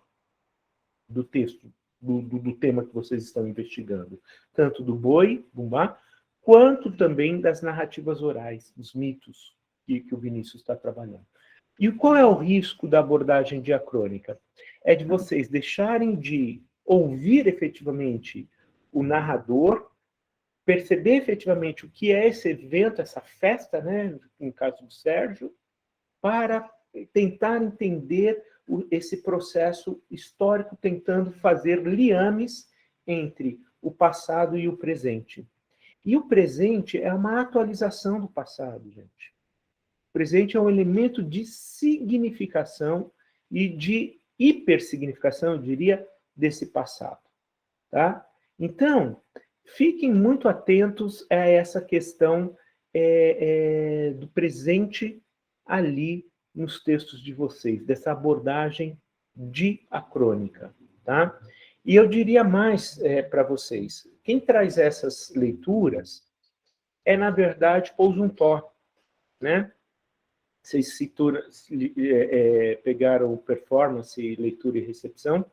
do texto, do tema que vocês estão investigando. Tanto do boi, bumbá, quanto também das narrativas orais, dos mitos que o Vinícius está trabalhando. E qual é o risco da abordagem diacrônica? É de vocês deixarem de ouvir efetivamente o narrador, perceber efetivamente o que é esse evento, essa festa, né, no caso do Sérgio, para tentar entender esse processo histórico, tentando fazer liames entre o passado e o presente. E o presente é uma atualização do passado, gente. O presente é um elemento de significação e de hipersignificação, eu diria, desse passado. Tá? Então, fiquem muito atentos a essa questão do presente ali nos textos de vocês, dessa abordagem diacrônica. Tá? E eu diria mais para vocês, quem traz essas leituras é, na verdade, Pousuntor, né? Vocês pegaram o performance, leitura e recepção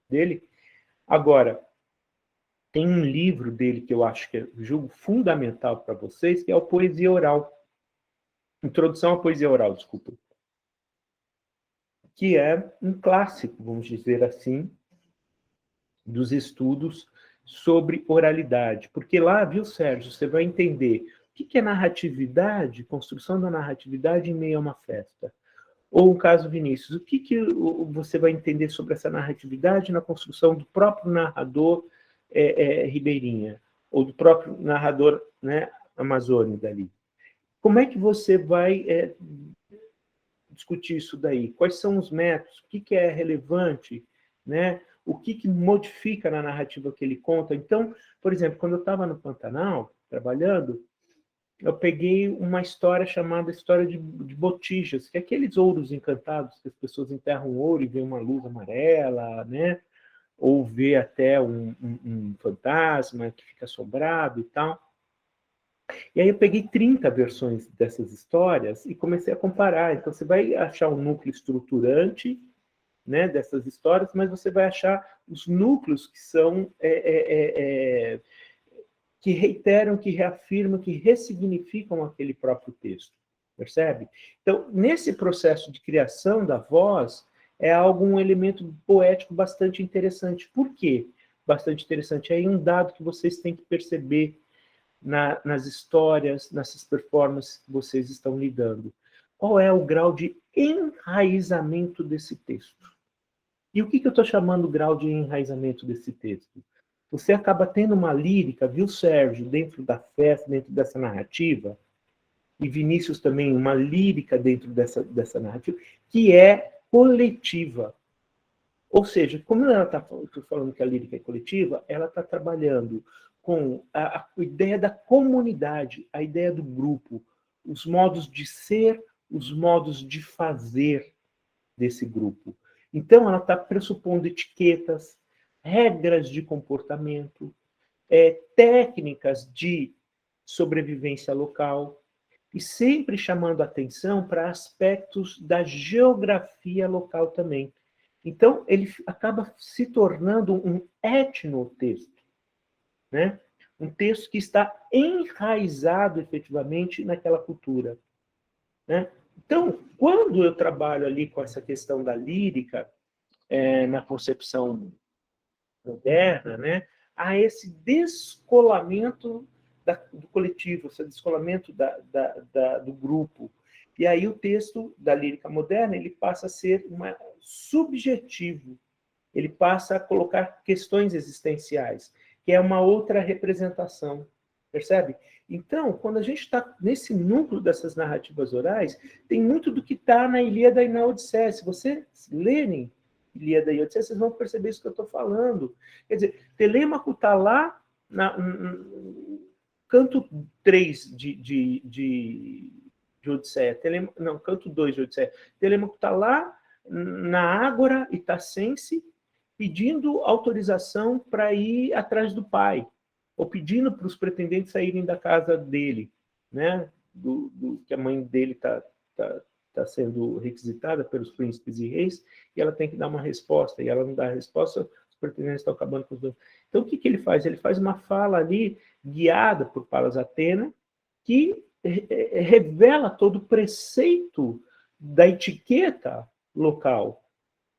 dele. Agora, tem um livro dele que eu acho que é, julgo fundamental para vocês, que é o Poesia Oral. Introdução à Poesia Oral, desculpa. Que é um clássico, vamos dizer assim, dos estudos sobre oralidade. Porque lá, viu, Sérgio, você vai entender o que é narratividade, construção da narratividade em meio a uma festa. Ou, no caso Vinícius, o que você vai entender sobre essa narratividade na construção do próprio narrador ribeirinha, ou do próprio narrador, né, amazônico dali. Como é que você vai discutir isso daí? Quais são os métodos? O que é relevante? Né? O que modifica na narrativa que ele conta? Então, por exemplo, quando eu estava no Pantanal, trabalhando, eu peguei uma história chamada História de Botijas, que é aqueles ouros encantados, que as pessoas enterram ouro e vê uma luz amarela, né? Ou vê até um fantasma que fica assombrado e tal. E aí eu peguei 30 versões dessas histórias e comecei a comparar. Então você vai achar um núcleo estruturante, né, dessas histórias, mas você vai achar os núcleos que são que reiteram, que reafirmam, que ressignificam aquele próprio texto. Percebe? Então, nesse processo de criação da voz, é um elemento poético bastante interessante. Por quê? Bastante interessante. É aí um dado que vocês têm que perceber nas histórias, nessas performances que vocês estão lidando. Qual é o grau de enraizamento desse texto? E o que eu estou chamando de grau de enraizamento desse texto? Você acaba tendo uma lírica, viu, Sérgio, dentro da festa, dentro dessa narrativa, e Vinícius também, uma lírica dentro dessa narrativa, que é coletiva. Ou seja, como ela está falando que a lírica é coletiva, ela está trabalhando com a ideia da comunidade, a ideia do grupo, os modos de ser, os modos de fazer desse grupo. Então, ela está pressupondo etiquetas, regras de comportamento, técnicas de sobrevivência local, e sempre chamando atenção para aspectos da geografia local também. Então, ele acaba se tornando um etnotexto, né? Um texto que está enraizado efetivamente naquela cultura, né? Então, quando eu trabalho ali com essa questão da lírica, na concepção moderna, né, há esse descolamento do coletivo, esse descolamento do grupo. E aí o texto da lírica moderna ele passa a ser subjetivo, ele passa a colocar questões existenciais, que é uma outra representação, percebe? Então, quando a gente está nesse núcleo dessas narrativas orais, tem muito do que está na Ilíada e na Odisseia. Se vocês lerem Ilíada e Odisseia, vocês vão perceber isso que eu estou falando. Quer dizer, Telêmaco está lá no canto 3 de Odisseia. Canto 2 de Odisseia. Telêmaco está lá na Ágora Itacense, pedindo autorização para ir atrás do pai, ou pedindo para os pretendentes saírem da casa dele, né? Que a mãe dele está sendo requisitada pelos príncipes e reis, e ela tem que dar uma resposta, e ela não dá a resposta, os pretendentes estão acabando com os dois. Então, o que ele faz? Ele faz uma fala ali, guiada por Palas Athena, que revela todo o preceito da etiqueta local.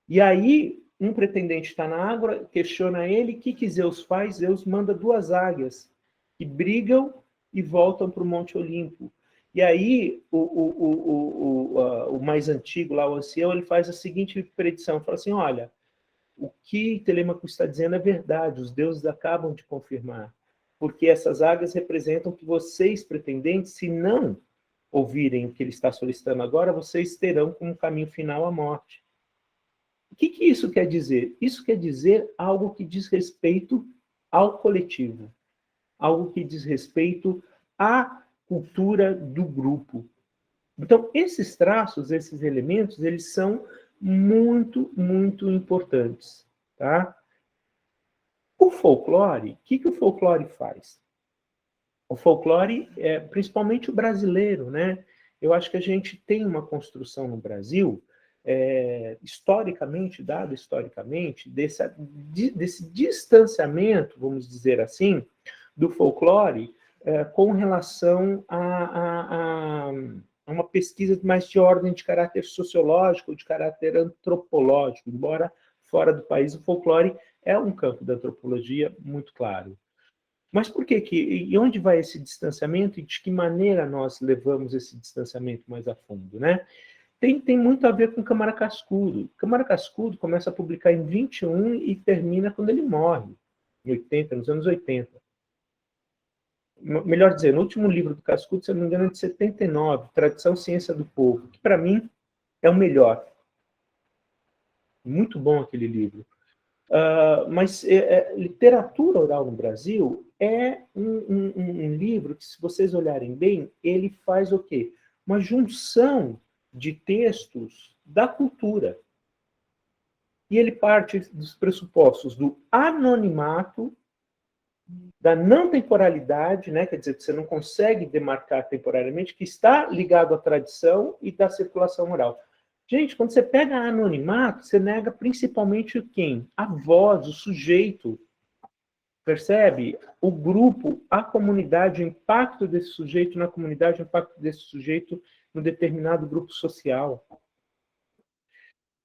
E aí, um pretendente está na água, questiona ele, o que Zeus faz? Zeus manda 2 águias, que brigam e voltam para o Monte Olimpo. E aí, o mais antigo, lá, o ancião, ele faz a seguinte predição, fala assim, olha, o que Telêmaco está dizendo é verdade, os deuses acabam de confirmar, porque essas águias representam que vocês, pretendentes, se não ouvirem o que ele está solicitando agora, vocês terão como caminho final a morte. O que isso quer dizer? Isso quer dizer algo que diz respeito ao coletivo, algo que diz respeito à cultura do grupo. Então, esses traços, esses elementos, eles são muito, muito importantes. Tá? O folclore, o que o folclore faz? O folclore, principalmente o brasileiro, né? Eu acho que a gente tem uma construção no Brasil, historicamente, desse distanciamento, vamos dizer assim, do folclore com relação a uma pesquisa mais de ordem de caráter sociológico, de caráter antropológico, embora fora do país o folclore é um campo da antropologia muito claro. Mas por que e onde vai esse distanciamento e de que maneira nós levamos esse distanciamento mais a fundo, né? Tem muito a ver com Câmara Cascudo. Câmara Cascudo começa a publicar em 21 e termina quando ele morre, em 80, nos anos 80. Melhor dizer, no último livro do Cascudo, se eu não me engano, é de 79, Tradição Ciência do Povo, que para mim é o melhor. Muito bom aquele livro. Mas literatura oral no Brasil é um livro que, se vocês olharem bem, ele faz o quê? Uma junção de textos da cultura. E ele parte dos pressupostos do anonimato, da não temporalidade, né? Quer dizer, que você não consegue demarcar temporariamente, que está ligado à tradição e da circulação oral. Gente, quando você pega anonimato, você nega principalmente quem? A voz, o sujeito. Percebe? O grupo, a comunidade, o impacto desse sujeito na comunidade, o impacto desse sujeito no determinado grupo social.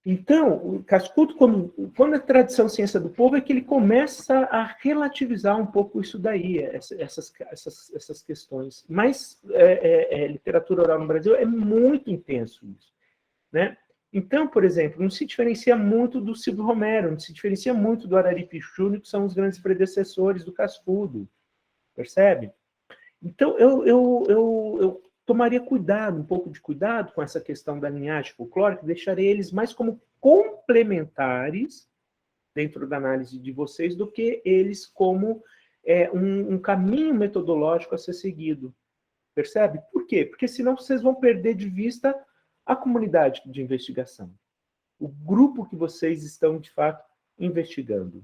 Então, o Cascudo, quando a tradição ciência do povo, é que ele começa a relativizar um pouco isso daí, essas questões. Mas literatura oral no Brasil é muito intenso isso, né? Então, por exemplo, não se diferencia muito do Silvio Romero, não se diferencia muito do Araripe Júnior, que são os grandes predecessores do Cascudo, percebe? Então, eu tomaria cuidado, um pouco de cuidado com essa questão da linhagem folclórica, deixaria eles mais como complementares dentro da análise de vocês do que eles como um caminho metodológico a ser seguido. Percebe? Por quê? Porque senão vocês vão perder de vista a comunidade de investigação, o grupo que vocês estão, de fato, investigando.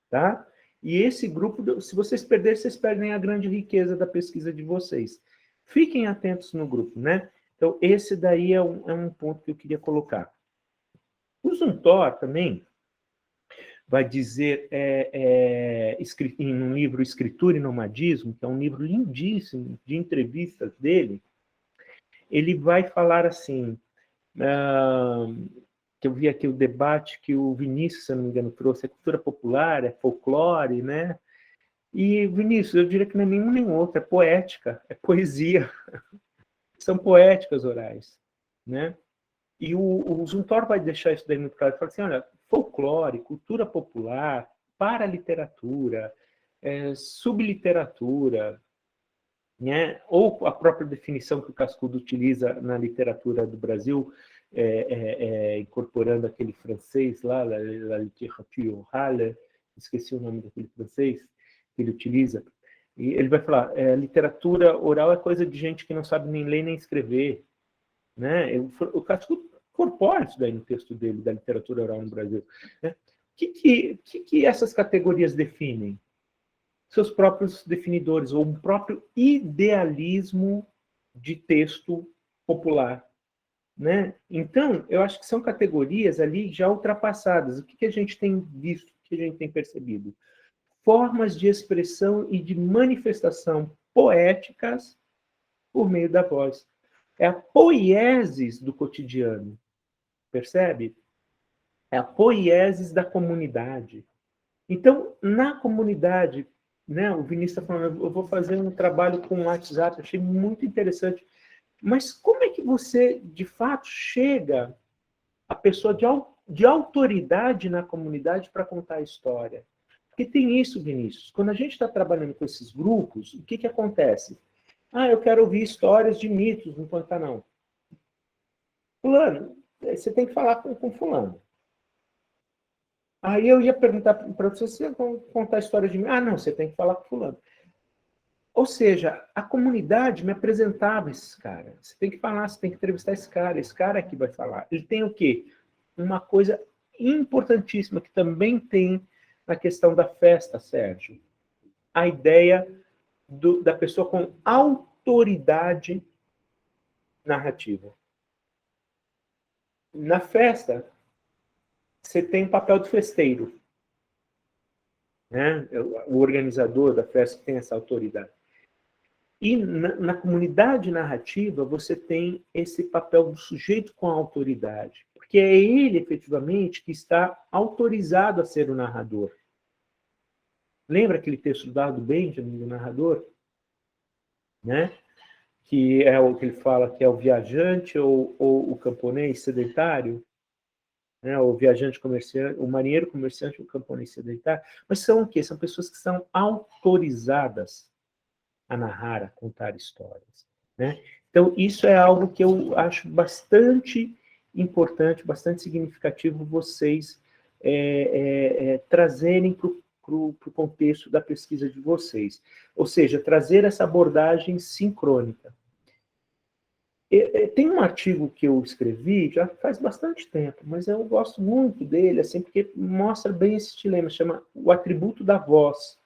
Tá? E esse grupo, se vocês perderem, vocês perdem a grande riqueza da pesquisa de vocês. Fiquem atentos no grupo, né? Então, esse daí é um ponto que eu queria colocar. O Zumthor também vai dizer, em um livro Escritura e Nomadismo, que é um livro lindíssimo de entrevistas dele, ele vai falar assim, que eu vi aqui o debate que o Vinícius, se não me engano, trouxe, é cultura popular, é folclore, né? E, Vinícius, eu diria que não é nenhum nem outro, é poética, é poesia. são poéticas orais, né? E o Zumthor vai deixar isso daí muito claro. Ele fala assim, olha, folclore, cultura popular, paraliteratura, subliteratura, né? Ou a própria definição que o Cascudo utiliza na literatura do Brasil, incorporando aquele francês lá, la littérature orale, esqueci o nome daquele francês que ele utiliza, e ele vai falar, literatura oral é coisa de gente que não sabe nem ler nem escrever, né? O Cascudo incorpora isso daí no texto dele, da literatura oral no Brasil. Né? O que essas categorias definem? Seus próprios definidores, ou um próprio idealismo de texto popular. Né? Então, eu acho que são categorias ali já ultrapassadas. O que a gente tem visto, o que a gente tem percebido? Formas de expressão e de manifestação poéticas por meio da voz. É a poiesis do cotidiano, percebe? É a poiesis da comunidade. Então, na comunidade, né, o Vinícius está falando, eu vou fazer um trabalho com o WhatsApp, achei muito interessante. Mas como é que você, de fato, chega a pessoa de autoridade na comunidade para contar a história? Porque tem isso, Vinícius. Quando a gente está trabalhando com esses grupos, o que acontece? Eu quero ouvir histórias de mitos no Pantanal. Fulano, você tem que falar com fulano. Aí eu ia perguntar para você vai contar a história de mim. Não, você tem que falar com fulano. Ou seja, a comunidade me apresentava esse cara. Você tem que falar, você tem que entrevistar esse cara é que vai falar. Ele tem o quê? Uma coisa importantíssima que também tem na questão da festa, Sérgio. A ideia da pessoa com autoridade narrativa. Na festa, você tem o papel do festeiro. Né? O organizador da festa tem essa autoridade. E na comunidade narrativa, você tem esse papel do sujeito com a autoridade. Porque é ele, efetivamente, que está autorizado a ser o narrador. Lembra aquele texto do Dardo Benjamin, do narrador? Né? Que é o que ele fala que é o viajante ou o camponês sedentário, né? O viajante comerciante, o marinheiro comerciante, o camponês sedentário. Mas são o quê? São pessoas que são autorizadas a narrar, a contar histórias. Né? Então, isso é algo que eu acho bastante importante, bastante significativo vocês trazerem para o contexto da pesquisa de vocês. Ou seja, trazer essa abordagem sincrônica. Tem um artigo que eu escrevi, já faz bastante tempo, mas eu gosto muito dele, assim, porque mostra bem esse dilema, chama O Atributo da Voz.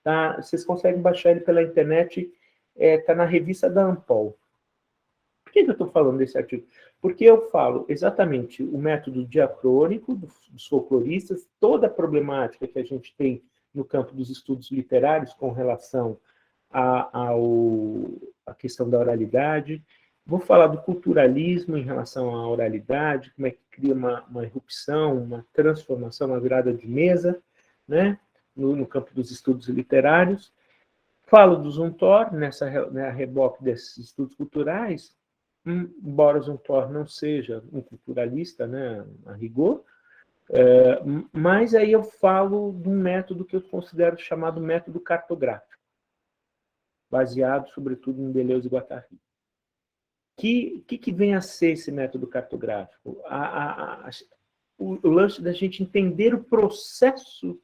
Tá? Vocês conseguem baixar ele pela internet, está na revista da Ampol. Por que eu estou falando desse artigo? Porque eu falo exatamente o método diacrônico dos folcloristas, toda a problemática que a gente tem no campo dos estudos literários com relação à questão da oralidade. Vou falar do culturalismo em relação à oralidade, como é que cria uma irrupção, uma transformação, uma virada de mesa, né? No campo dos estudos literários. Falo do Zumthor, a reboque desses estudos culturais, embora Zumthor não seja um culturalista, né, a rigor, mas aí eu falo de um método que eu considero chamado método cartográfico, baseado, sobretudo, em Deleuze e Guattari. Que vem a ser esse método cartográfico? O lance da gente entender o processo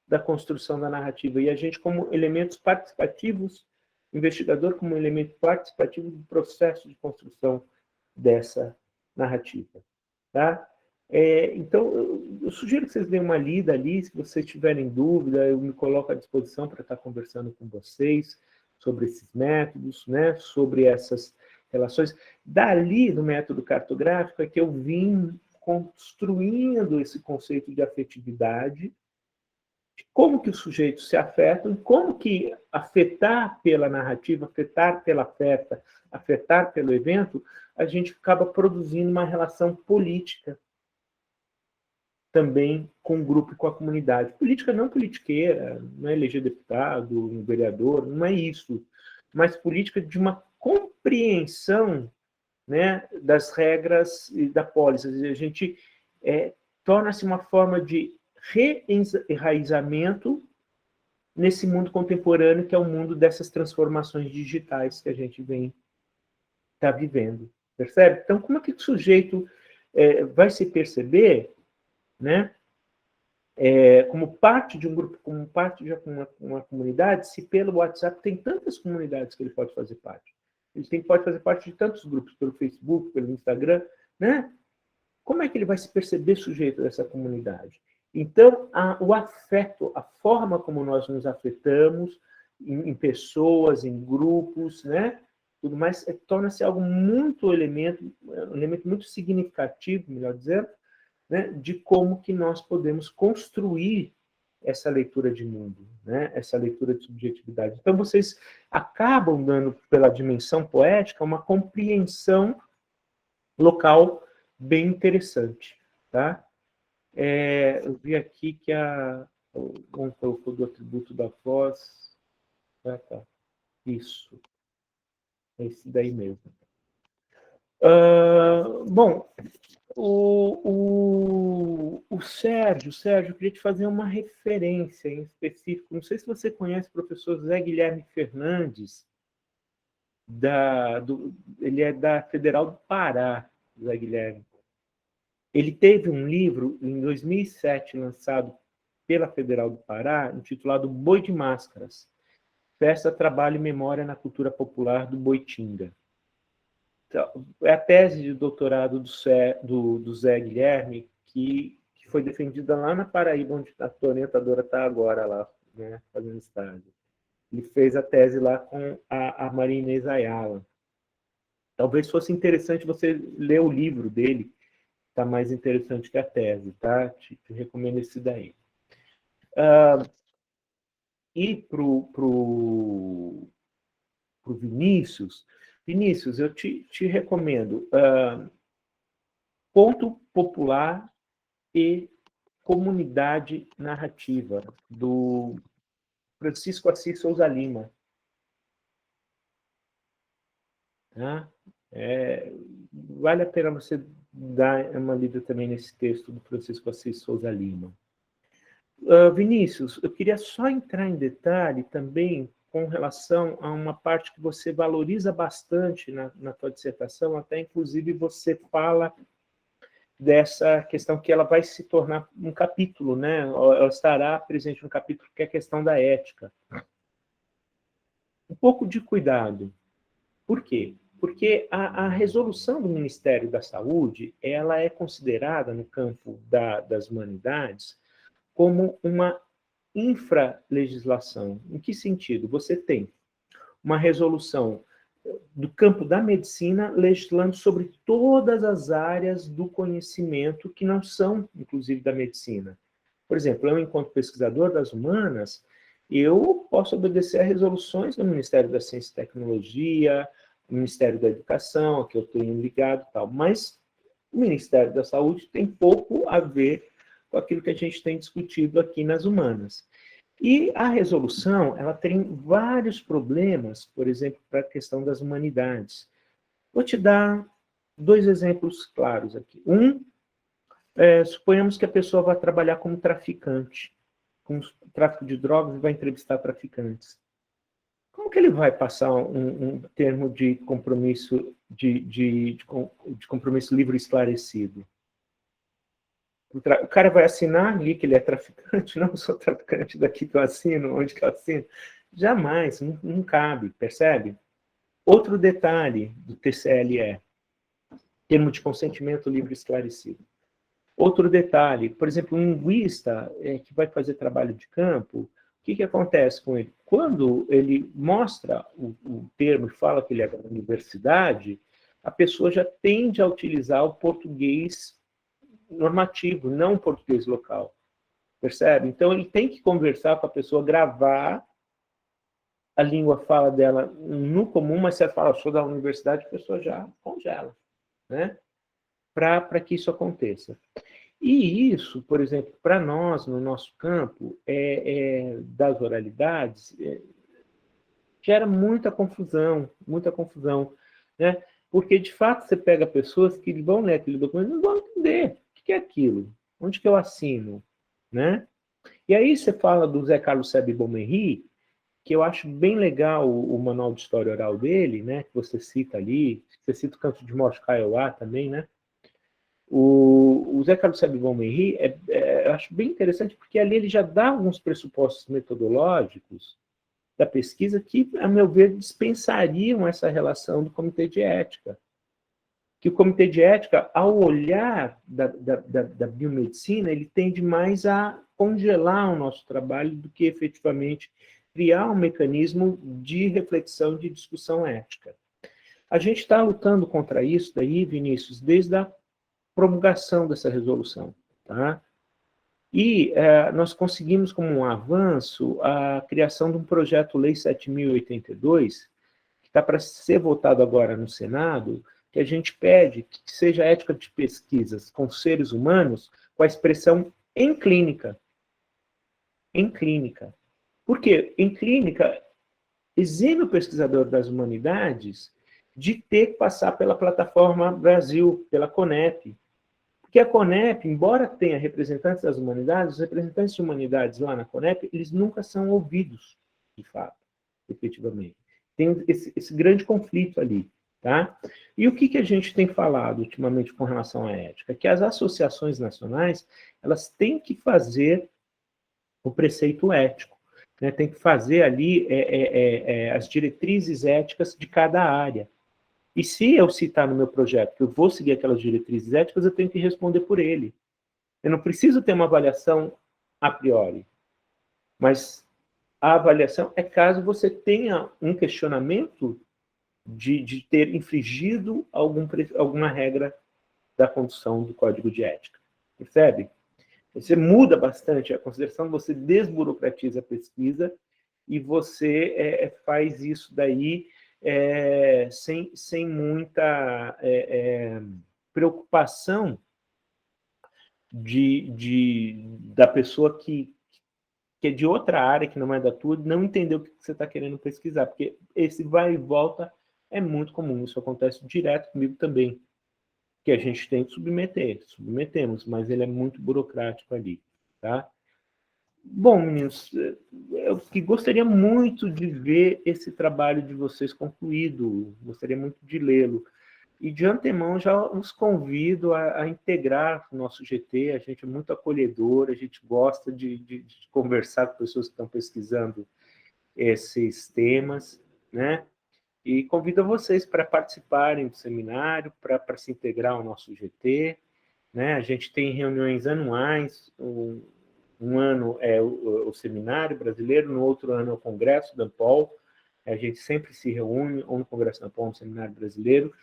da construção da narrativa, e a gente como elementos participativos, investigador como elemento participativo do processo de construção dessa narrativa. Tá? Então, eu sugiro que vocês deem uma lida ali, se vocês tiverem dúvida, eu me coloco à disposição para estar conversando com vocês sobre esses métodos, né, sobre essas relações. Dali, no método cartográfico, é que eu vim construindo esse conceito de afetividade, como que os sujeitos se afetam, como que afetar pela narrativa, afetar pela festa, afetar pelo evento, a gente acaba produzindo uma relação política também com o grupo e com a comunidade. Política não politiqueira, não é eleger deputado, um vereador, não é isso, mas política de uma compreensão, né, das regras e da pólice. A gente torna-se uma forma de reenraizamento nesse mundo contemporâneo, que é o mundo dessas transformações digitais que a gente está vivendo. Percebe? Então, como é que o sujeito vai se perceber, né, como parte de um grupo, como parte de uma comunidade, se pelo WhatsApp tem tantas comunidades que ele pode fazer parte? Ele pode fazer parte de tantos grupos, pelo Facebook, pelo Instagram, né? Como é que ele vai se perceber sujeito dessa comunidade? Então, o afeto, a forma como nós nos afetamos em pessoas, em grupos, né? Tudo mais, torna-se algo um elemento muito significativo, melhor dizendo, né? De como que nós podemos construir essa leitura de mundo, né? Essa leitura de subjetividade. Então, vocês acabam dando, pela dimensão poética, uma compreensão local bem interessante, tá? Eu vi aqui que vamos colocar do atributo da voz. Tá. Isso. É esse daí mesmo. Bom, o Sérgio, eu queria te fazer uma referência em específico. Não sei se você conhece o professor Zé Guilherme Fernandes, ele é da Federal do Pará, Zé Guilherme. Ele teve um livro, em 2007, lançado pela Federal do Pará, intitulado Boi de Máscaras, Festa, Trabalho e Memória na Cultura Popular do Boitinga. Então, é a tese de doutorado do Zé Guilherme, que foi defendida lá na Paraíba, onde a tua orientadora está agora, lá, né, fazendo estágio. Ele fez a tese lá com a Maria Inês Ayala. Talvez fosse interessante você ler o livro dele, está mais interessante que a tese, tá? Te recomendo esse daí. E para o Vinícius, eu te recomendo Ponto Popular e Comunidade Narrativa, do Francisco Assis Souza Lima. Tá? Vale a pena você dar uma lida também nesse texto do Francisco Assis Souza Lima. Vinícius, eu queria só entrar em detalhe também com relação a uma parte que você valoriza bastante na tua dissertação, até inclusive você fala dessa questão que ela vai se tornar um capítulo, né? Ela estará presente no capítulo que é a questão da ética. Um pouco de cuidado. Por quê? Porque a resolução do Ministério da Saúde, ela é considerada no campo das humanidades como uma infralegislação. Em que sentido? Você tem uma resolução do campo da medicina legislando sobre todas as áreas do conhecimento que não são, inclusive, da medicina. Por exemplo, eu, enquanto pesquisador das humanas, eu posso obedecer a resoluções do Ministério da Ciência e Tecnologia, do Ministério da Educação, a que eu tenho ligado e tal, mas o Ministério da Saúde tem pouco a ver com aquilo que a gente tem discutido aqui nas humanas. E a resolução, ela tem vários problemas, por exemplo, para a questão das humanidades. Vou te dar 2 exemplos claros aqui. Suponhamos que a pessoa vai trabalhar como traficante, com tráfico de drogas, e vai entrevistar traficantes. Como que ele vai passar um termo de compromisso, de compromisso livre e esclarecido? O cara vai assinar ali que ele é traficante? Não, eu sou traficante daqui que eu assino, onde que eu assino? Jamais, não cabe, percebe? Outro detalhe do TCLE, termo de consentimento livre e esclarecido. Outro detalhe, por exemplo, um linguista que vai fazer trabalho de campo, o que acontece com ele? Quando ele mostra o termo e fala que ele é da universidade, a pessoa já tende a utilizar o português normativo, não o português local. Percebe? Então, ele tem que conversar com a pessoa, gravar a língua fala dela no comum, mas se ela fala, sou da universidade, a pessoa já congela, né? Para que isso aconteça. E isso, por exemplo, para nós, no nosso campo, das oralidades, gera muita confusão, né? Porque, de fato, você pega pessoas que vão ler aquele documento e não vão entender o que é aquilo, onde que eu assino, né? E aí você fala do Zé Carlos Sebe Beaumerry, que eu acho bem legal o manual de história oral dele, né? Que você cita ali, você cita o Canto de Morte Kaiowá também, né? O Zé Carlos Sebe Beaumerry, eu acho bem interessante, porque ali ele já dá alguns pressupostos metodológicos da pesquisa que, a meu ver, dispensariam essa relação do comitê de ética. Que o comitê de ética, ao olhar da biomedicina, ele tende mais a congelar o nosso trabalho do que efetivamente criar um mecanismo de reflexão, de discussão ética. A gente está lutando contra isso daí, Vinícius, desde a promulgação dessa resolução, tá? E nós conseguimos, como um avanço, a criação de um projeto-lei 7.082, que está para ser votado agora no Senado, que a gente pede que seja ética de pesquisas com seres humanos, com a expressão em clínica. Em clínica. Por quê? Em clínica, exime o pesquisador das humanidades de ter que passar pela plataforma Brasil, pela CONEP. Porque a CONEP, embora tenha representantes das humanidades, os representantes de humanidades lá na CONEP, eles nunca são ouvidos, de fato, efetivamente. Tem esse grande conflito ali. Tá? E o que a gente tem falado ultimamente com relação à ética? Que as associações nacionais, elas têm que fazer o preceito ético, né? Tem que fazer ali as diretrizes éticas de cada área. E se eu citar no meu projeto que eu vou seguir aquelas diretrizes éticas, eu tenho que responder por ele. Eu não preciso ter uma avaliação a priori, mas a avaliação é caso você tenha um questionamento de ter infringido alguma regra da condução do Código de Ética. Percebe? Você muda bastante a consideração, você desburocratiza a pesquisa e você faz isso daí sem muita preocupação da pessoa que é de outra área, que não é da tua, não entender o que você está querendo pesquisar, porque esse vai e volta é muito comum, isso acontece direto comigo também, que a gente tem que submetemos, mas ele é muito burocrático ali, tá? Bom, meninos, eu que gostaria muito de ver esse trabalho de vocês concluído, gostaria muito de lê-lo. E de antemão já os convido a integrar o nosso GT, a gente é muito acolhedor, a gente gosta de conversar com pessoas que estão pesquisando esses temas, né? E convido vocês para participarem do seminário, para se integrar ao nosso GT, né? A gente tem reuniões anuais, um ano é o seminário brasileiro, no outro ano é o Congresso da Ampol, a gente sempre se reúne, ou no Congresso da Ampol, no Seminário Brasileiro,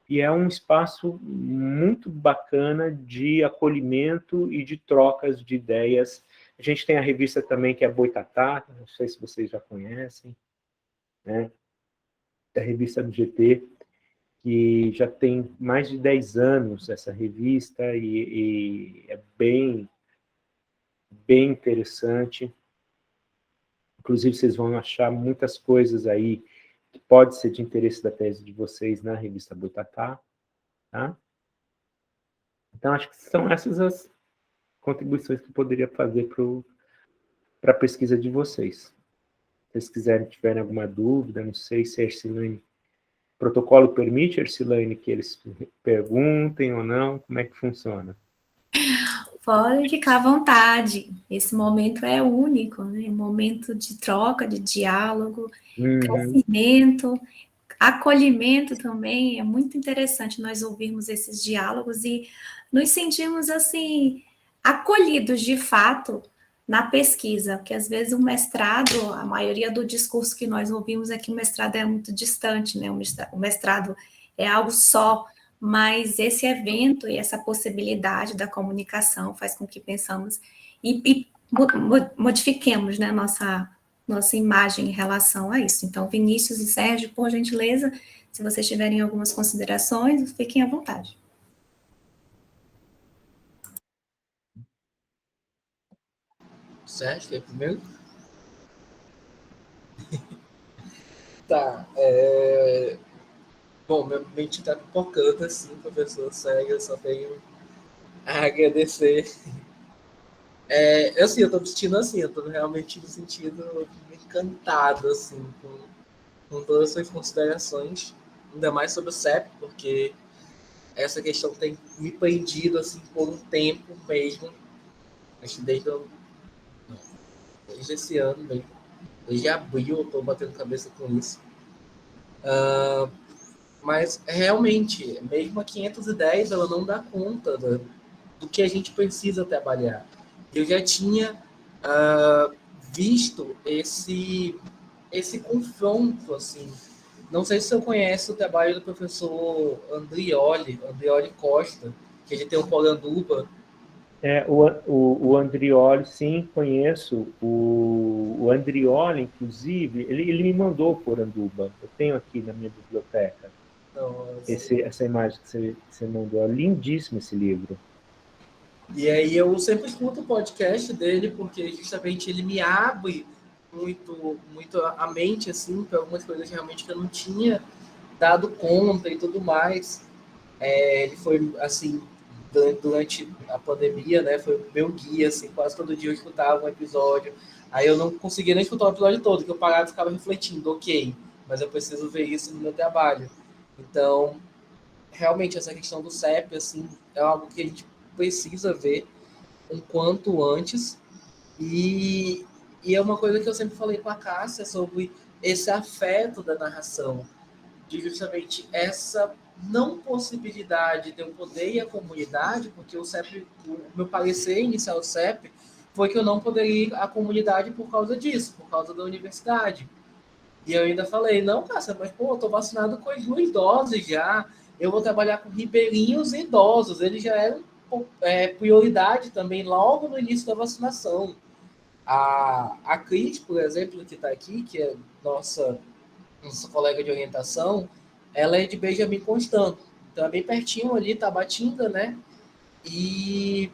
e é um espaço muito bacana de acolhimento e de trocas de ideias. A gente tem a revista também, que é a Boitatá, não sei se vocês já conhecem, né? A revista do GT, que já tem mais de 10 anos essa revista, e é bem interessante. Inclusive, vocês vão achar muitas coisas aí que pode ser de interesse da tese de vocês na revista Boitatá, tá? Então, acho que são essas as contribuições que eu poderia fazer para a pesquisa de vocês. Se vocês quiserem, tiverem alguma dúvida, não sei se a Ercilane, o protocolo permite, Ercilane, que eles perguntem ou não, como é que funciona? Pode ficar à vontade. Esse momento é único, né? Um momento de troca, de diálogo, crescimento, acolhimento também. É muito interessante nós ouvirmos esses diálogos e nos sentirmos, assim, acolhidos de fato na pesquisa, porque às vezes o mestrado, a maioria do discurso que nós ouvimos é que o mestrado é muito distante, né? O mestrado é algo só, mas esse evento e essa possibilidade da comunicação faz com que pensamos e modifiquemos, né, nossa imagem em relação a isso. Então, Vinícius e Sérgio, por gentileza, se vocês tiverem algumas considerações, fiquem à vontade. Sérgio, quer primeiro? Tá. Bom, minha mente tá pipocando, assim, professor, sério, eu só tenho a agradecer. Assim, eu tô me sentindo assim, eu tô realmente me sentindo encantado, assim, com todas as suas considerações, ainda mais sobre o CEP, porque essa questão tem me prendido, assim, por um tempo mesmo, acho que desde esse ano mesmo, desde abril eu tô batendo cabeça com isso. Mas, realmente, mesmo a 510, ela não dá conta do que a gente precisa trabalhar. Eu já tinha visto esse confronto, assim. Não sei se você conhece o trabalho do professor Andrioli Costa, que ele tem um Poranduba. O Andrioli, sim, conheço. O Andrioli, inclusive, ele me mandou por Anduba. Eu tenho aqui na minha biblioteca Então, essa imagem que você mandou. É lindíssimo esse livro. e aí eu sempre escuto o podcast dele, porque justamente ele me abre muito a mente, assim, para algumas coisas realmente que eu não tinha dado conta e tudo mais. Ele foi, assim, durante a pandemia, né, foi o meu guia, assim, quase todo dia eu escutava um episódio. Aí eu não conseguia nem escutar o episódio todo, que eu parava e ficava refletindo, ok, mas eu preciso ver isso no meu trabalho. Então, realmente, essa questão do CEP, assim, é algo que a gente precisa ver um quanto antes. E, e é uma coisa que eu sempre falei com a Cássia sobre esse afeto da narração, de justamente essa não possibilidade de eu poder ir à comunidade, porque o CEP, o meu parecer inicial do CEP foi que eu não poderia ir à comunidade por causa disso, por causa da universidade. E eu ainda falei, não, Cássia, mas pô, eu tô vacinado com as 2 doses já, eu vou trabalhar com ribeirinhos e idosos, eles já eram prioridade também logo no início da vacinação. A Cris, por exemplo, que está aqui, que é nossa colega de orientação, ela é de Benjamin Constant, então é bem pertinho ali, Tabatinga, né? E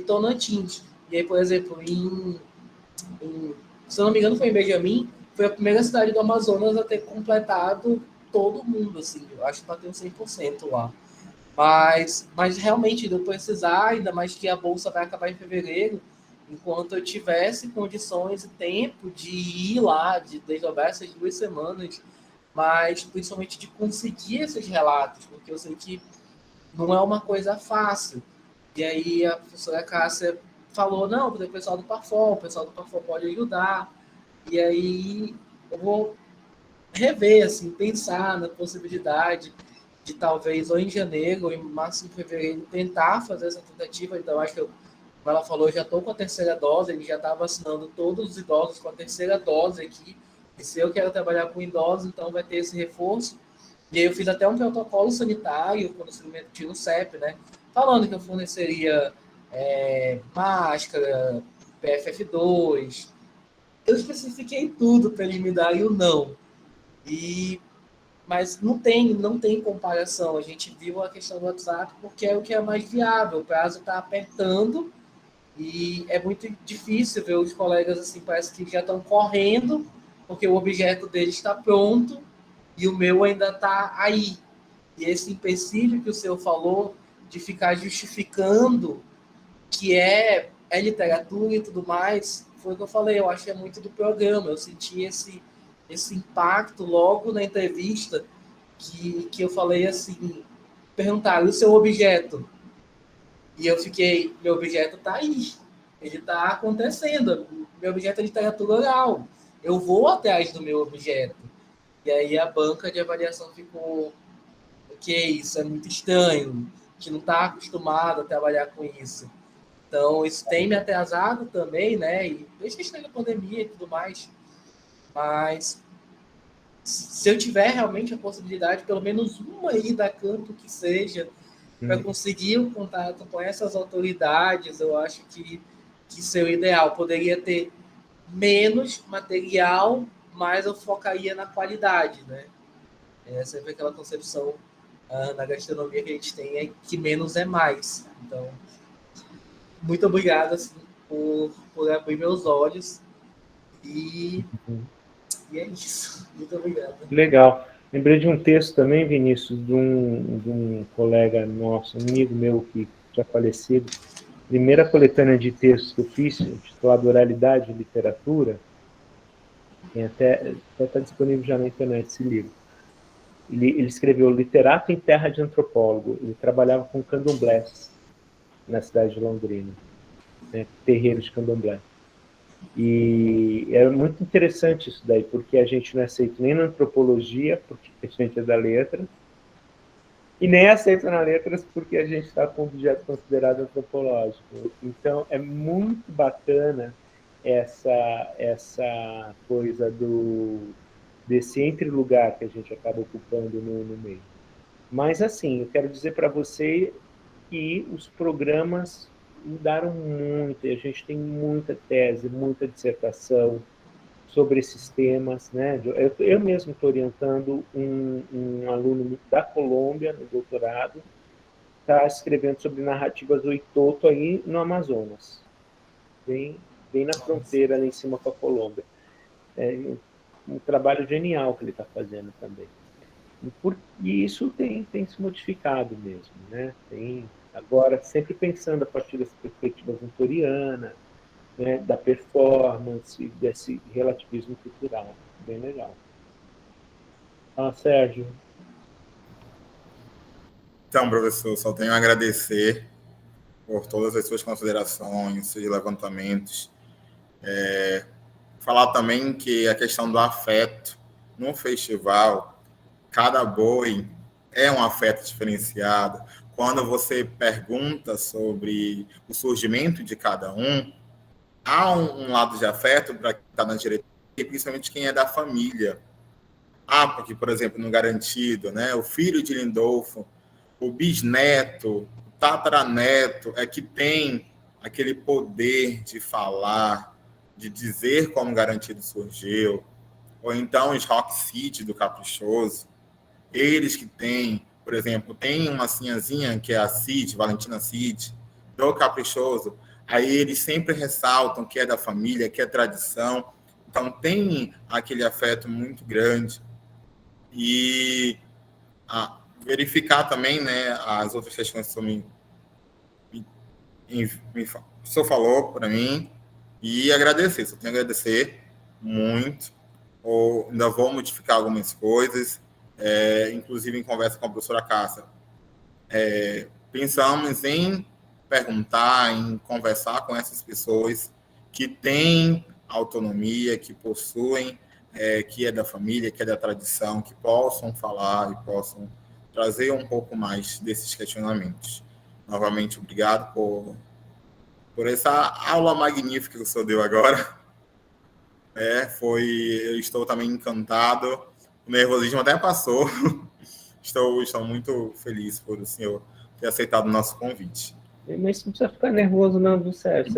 Tonantins. E aí, por exemplo, se eu não me engano, foi em Benjamin, foi a primeira cidade do Amazonas a ter completado todo mundo, assim, eu acho que bateu 100% lá. Mas realmente, eu precisar, ainda mais que a bolsa vai acabar em fevereiro, enquanto eu tivesse condições e tempo de ir lá, de desdobrar essas 2 semanas, mas principalmente de conseguir esses relatos, porque eu sei que não é uma coisa fácil. E aí a professora Cássia falou, não, o pessoal do Parfol, o pessoal do Parfol pode ajudar. E aí eu vou rever, assim, pensar na possibilidade de talvez ou em janeiro ou em máximo em fevereiro tentar fazer essa tentativa. Então acho que como ela falou, eu já estou com a terceira dose, ele já está vacinando todos os idosos com a terceira dose aqui. E se eu quero trabalhar com idosos, então vai ter esse reforço. E aí eu fiz até um protocolo sanitário quando se submeti no CEP, né? Falando que eu forneceria máscara, PFF2. Eu especifiquei tudo para eles me darem o não. Mas não tem comparação. A gente viu a questão do WhatsApp porque é o que é mais viável. O prazo está apertando e é muito difícil ver os colegas assim, parece que já estão correndo porque o objeto deles está pronto e o meu ainda está aí. E esse empecilho que o senhor falou de ficar justificando que é literatura e tudo mais, foi o que eu falei, eu acho que é muito do programa. Eu senti esse impacto logo na entrevista que eu falei assim, perguntaram o seu objeto. E eu fiquei, meu objeto está aí, ele está acontecendo, meu objeto é literatura oral, eu vou atrás do meu objeto. E aí a banca de avaliação ficou, ok, isso é muito estranho, a gente não está acostumado a trabalhar com isso. Então, isso tem me atrasado também, né? E desde que está na pandemia e tudo mais. Mas se eu tiver realmente a possibilidade, pelo menos uma ida a campo que seja, para conseguir o contato com essas autoridades, eu acho que seria o ideal. Poderia ter menos material, mas eu focaria na qualidade, né? É sempre aquela concepção na gastronomia que a gente tem, é que menos é mais. Então, muito obrigado assim, por abrir meus olhos e E é isso. Muito obrigado. Legal. Lembrei de um texto também, Vinícius, de um colega nosso, um amigo meu que já falecido. Primeira coletânea de textos que eu fiz, intitulada Oralidade e Literatura, tem até está disponível já na internet esse livro. Ele escreveu Literato em Terra de Antropólogo. Ele trabalhava com candomblés na cidade de Londrina, né, terreiros de candomblé. E era muito interessante isso daí, porque a gente não é aceito nem na antropologia, porque a gente é da letra, e nem aceito na letras porque a gente está com objeto considerado antropológico. Então, é muito bacana essa coisa desse entre-lugar que a gente acaba ocupando no meio. Mas, assim, eu quero dizer para você que os programas mudaram muito, e a gente tem muita tese, muita dissertação sobre esses temas, né? Eu mesmo estou orientando um aluno da Colômbia, no doutorado, está escrevendo sobre narrativas Oitoto aí no Amazonas, bem na fronteira, lá em cima com a Colômbia. É um trabalho genial que ele está fazendo também. E isso tem se modificado mesmo, né? Agora, sempre pensando a partir dessa perspectiva vitoriana, né, da performance, desse relativismo cultural. Bem legal. Sérgio. Então, professor, só tenho a agradecer por todas as suas considerações, seus levantamentos. Falar também que a questão do afeto no festival, cada boi é um afeto diferenciado. Quando você pergunta sobre o surgimento de cada um, há um lado de afeto para quem está na diretoria, principalmente quem é da família. Porque, por exemplo, no Garantido, né, o filho de Lindolfo, o bisneto, o tataraneto, é que tem aquele poder de falar, de dizer como Garantido surgiu, ou então os Rock City do Caprichoso, eles que têm, por exemplo, tem uma sinhazinha que é a Cid, Valentina Cid, do Caprichoso, aí eles sempre ressaltam que é da família, que é tradição, então tem aquele afeto muito grande. E verificar também, né, as outras questões que o senhor falou para mim, e agradecer, só tenho a agradecer muito. Ainda vou modificar algumas coisas, inclusive em conversa com a professora Cássia. Pensamos em perguntar, em conversar com essas pessoas que têm autonomia, que possuem, que é da família, que é da tradição, que possam falar e possam trazer um pouco mais desses questionamentos. Novamente, obrigado por essa aula magnífica que o senhor deu agora. Eu estou também encantado, o nervosismo até passou. Estou muito feliz por o senhor ter aceitado o nosso convite. Mas não precisa ficar nervoso não, viu, Sérgio?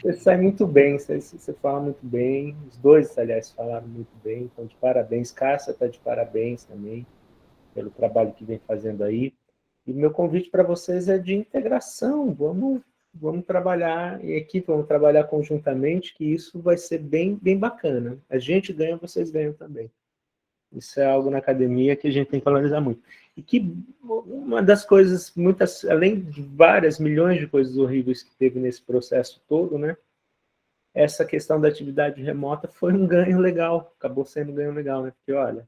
Você sai muito bem, você fala muito bem. Os dois, aliás, falaram muito bem, então de parabéns. Cássia está de parabéns também pelo trabalho que vem fazendo aí. E meu convite para vocês é de integração. Vamos trabalhar em equipe, vamos trabalhar conjuntamente, que isso vai ser bem bacana. A gente ganha, vocês ganham também. Isso é algo na academia que a gente tem que valorizar muito. E que uma das coisas, além de várias milhões de coisas horríveis que teve nesse processo todo, né? Essa questão da atividade remota foi um ganho legal, acabou sendo um ganho legal, né? Porque, olha,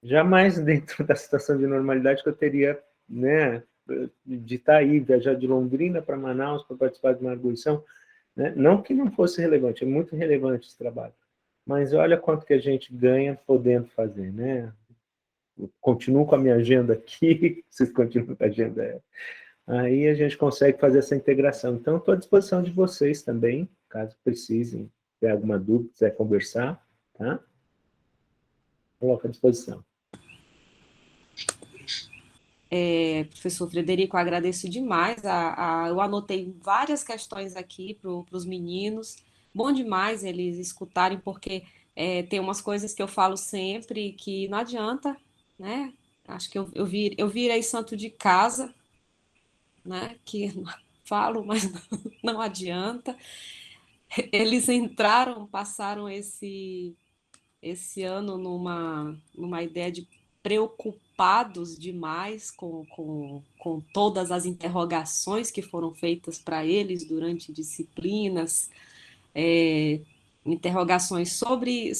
jamais dentro da situação de normalidade que eu teria, né, de estar aí, viajar de Londrina para Manaus para participar de uma arguição, né? Não que não fosse relevante, é muito relevante esse trabalho. Mas olha quanto que a gente ganha podendo fazer, né? Eu continuo com a minha agenda aqui, vocês continuam com a agenda. Aí a gente consegue fazer essa integração. Então, estou à disposição de vocês também, caso precisem, ter alguma dúvida, quiser conversar, tá? Coloco à disposição. Professor Frederico, eu agradeço demais. Eu anotei várias questões aqui para os meninos. Bom demais eles escutarem, porque tem umas coisas que eu falo sempre que não adianta, né? Acho que eu virei santo de casa, né? Que falo, mas não adianta. eles passaram esse ano numa ideia de preocupados demais com todas as interrogações que foram feitas para eles durante disciplinas, interrogações sobre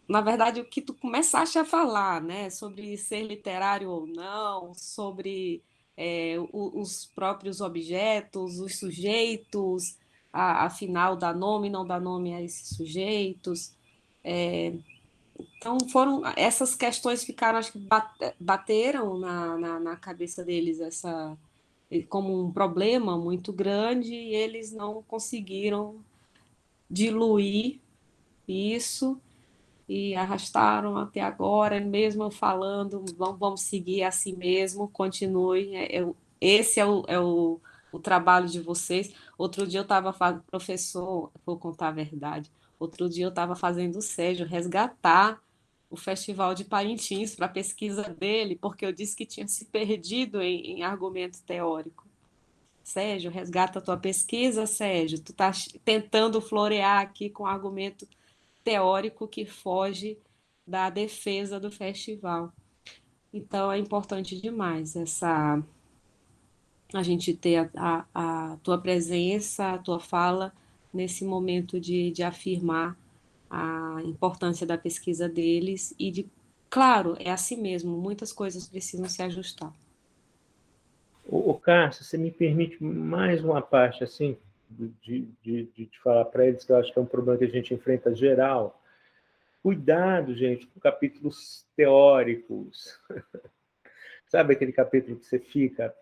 na verdade, o que tu começaste a falar, né? Sobre ser literário ou não, sobre os próprios objetos, os sujeitos, afinal, dá nome, não dá nome a esses sujeitos. Então, foram essas questões ficaram, acho que bateram na cabeça deles como um problema muito grande e eles não conseguiram diluir isso e arrastaram até agora, mesmo falando, vamos seguir assim mesmo, continue. Esse é o trabalho de vocês. Outro dia eu estava professor, vou contar a verdade, outro dia eu estava fazendo o Sérgio resgatar o Festival de Parintins para a pesquisa dele, porque eu disse que tinha se perdido em argumento teórico. Sérgio, resgata a tua pesquisa, Sérgio. Tu está tentando florear aqui com argumento teórico que foge da defesa do festival. Então, é importante demais a gente ter a tua presença, a tua fala nesse momento de afirmar a importância da pesquisa deles e claro, é assim mesmo, muitas coisas precisam se ajustar. O Cássio, você me permite mais uma parte assim de falar para eles que eu acho que é um problema que a gente enfrenta geral. Cuidado, gente, com capítulos teóricos. Sabe aquele capítulo que você fica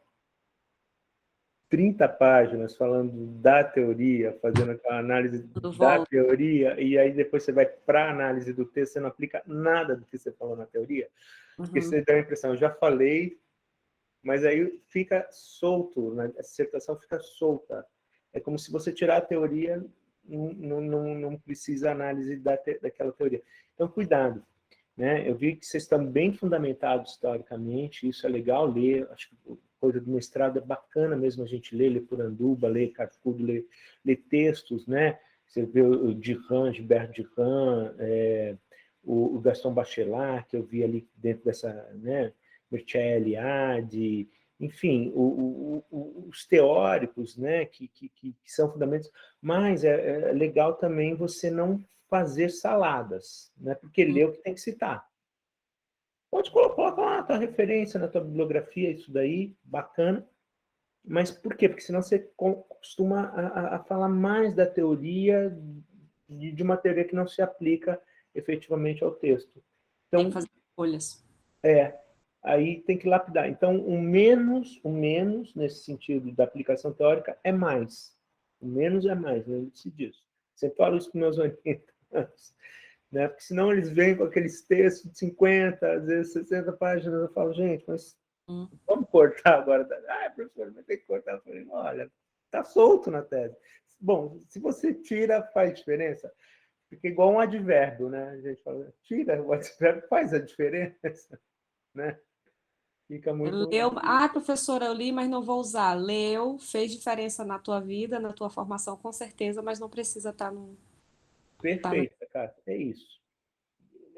30 páginas falando da teoria, fazendo aquela análise da teoria, e aí depois você vai para a análise do texto, você não aplica nada do que você falou na teoria, porque você dá a impressão, eu já falei, mas aí fica solto, né? A dissertação fica solta. É como se você tirar a teoria, não precisa análise daquela teoria. Então, cuidado. Né? Eu vi que vocês estão bem fundamentados historicamente, isso é legal ler, acho que coisa do mestrado é bacana mesmo a gente ler Puranduba, ler Carfudo, ler textos, né? Você vê o Dirhan, Gilberto Dirhan, o Gaston Bachelard, que eu vi ali dentro dessa, né? Mircea Eliade, enfim, os teóricos, né? Que são fundamentos, mas é legal também você não fazer saladas, né? Porque lê o que tem que citar. Pode colocar lá a tua referência na tua bibliografia, isso daí, bacana. Mas por quê? Porque senão você costuma a falar mais da teoria, de uma teoria que não se aplica efetivamente ao texto. Então, tem que fazer escolhas. Aí tem que lapidar. Então, o menos, nesse sentido da aplicação teórica, é mais. O menos é mais, lembre-se disso. Sempre falo isso com meus orientandos. Né? Porque senão eles vêm com aqueles textos de 50, às vezes 60 páginas, eu falo, gente, mas vamos cortar agora. Professor, vai ter que cortar. Eu falei, olha, tá solto na tese. Bom, se você tira, faz diferença. Fica igual um advérbio, né? A gente fala, tira, o advérbio faz a diferença, né? Fica muito... Professora, eu li, mas não vou usar. Leu, fez diferença na tua vida, na tua formação, com certeza, mas não precisa estar no... Perfeito, cara. É isso.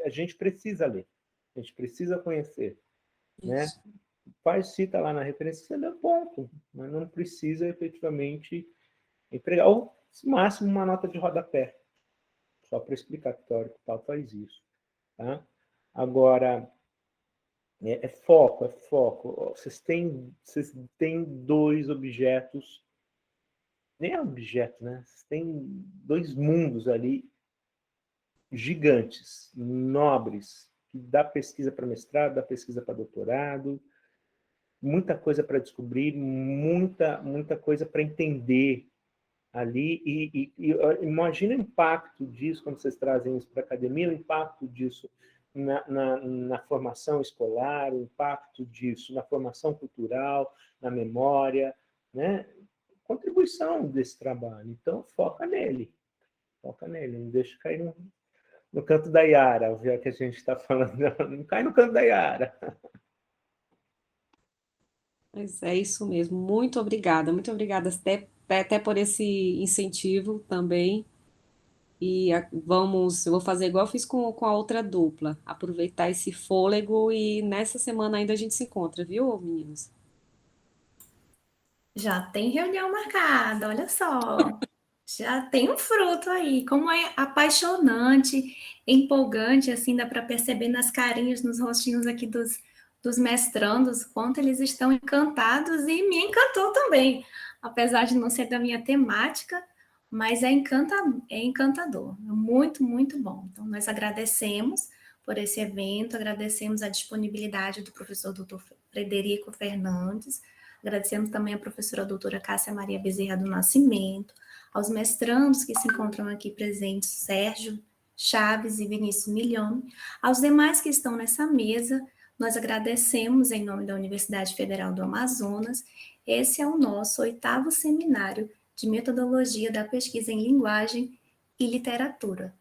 A gente precisa ler. A gente precisa conhecer. Né? Cita lá na referência, você dá ponto. Mas não precisa, efetivamente, empregar. Ou, no máximo, uma nota de rodapé. Só para explicar que o teórico tal faz isso. Tá? Agora, é foco. Vocês têm dois objetos, nem é objeto, né? Vocês têm dois mundos ali gigantes, nobres, que dá pesquisa para mestrado, dá pesquisa para doutorado, muita coisa para descobrir, muita coisa para entender ali. E imagina o impacto disso, quando vocês trazem isso para a academia, o impacto disso na formação escolar, o impacto disso na formação cultural, na memória, né? Contribuição desse trabalho. Então, foca nele, não deixa cair no canto da Iara, já que a gente está falando, não cai no canto da Iara. Mas é isso mesmo. Muito obrigada, até até por esse incentivo também. E eu vou fazer igual eu fiz com a outra dupla, aproveitar esse fôlego e nessa semana ainda a gente se encontra, viu, meninos? Já tem reunião marcada, olha só. Já tem um fruto aí. Como é apaixonante, empolgante, assim, dá para perceber nas carinhas, nos rostinhos aqui dos mestrandos, quanto eles estão encantados e me encantou também. Apesar de não ser da minha temática, mas é encantador. É muito, muito bom. Então, nós agradecemos por esse evento, agradecemos a disponibilidade do professor Dr. Frederico Fernandes, agradecemos também a professora doutora Cássia Maria Bezerra do Nascimento, aos mestrandos que se encontram aqui presentes, Sérgio Chaves e Vinícius Milhome, aos demais que estão nessa mesa, nós agradecemos em nome da Universidade Federal do Amazonas. Esse é o nosso 8º seminário de metodologia da pesquisa em linguagem e literatura.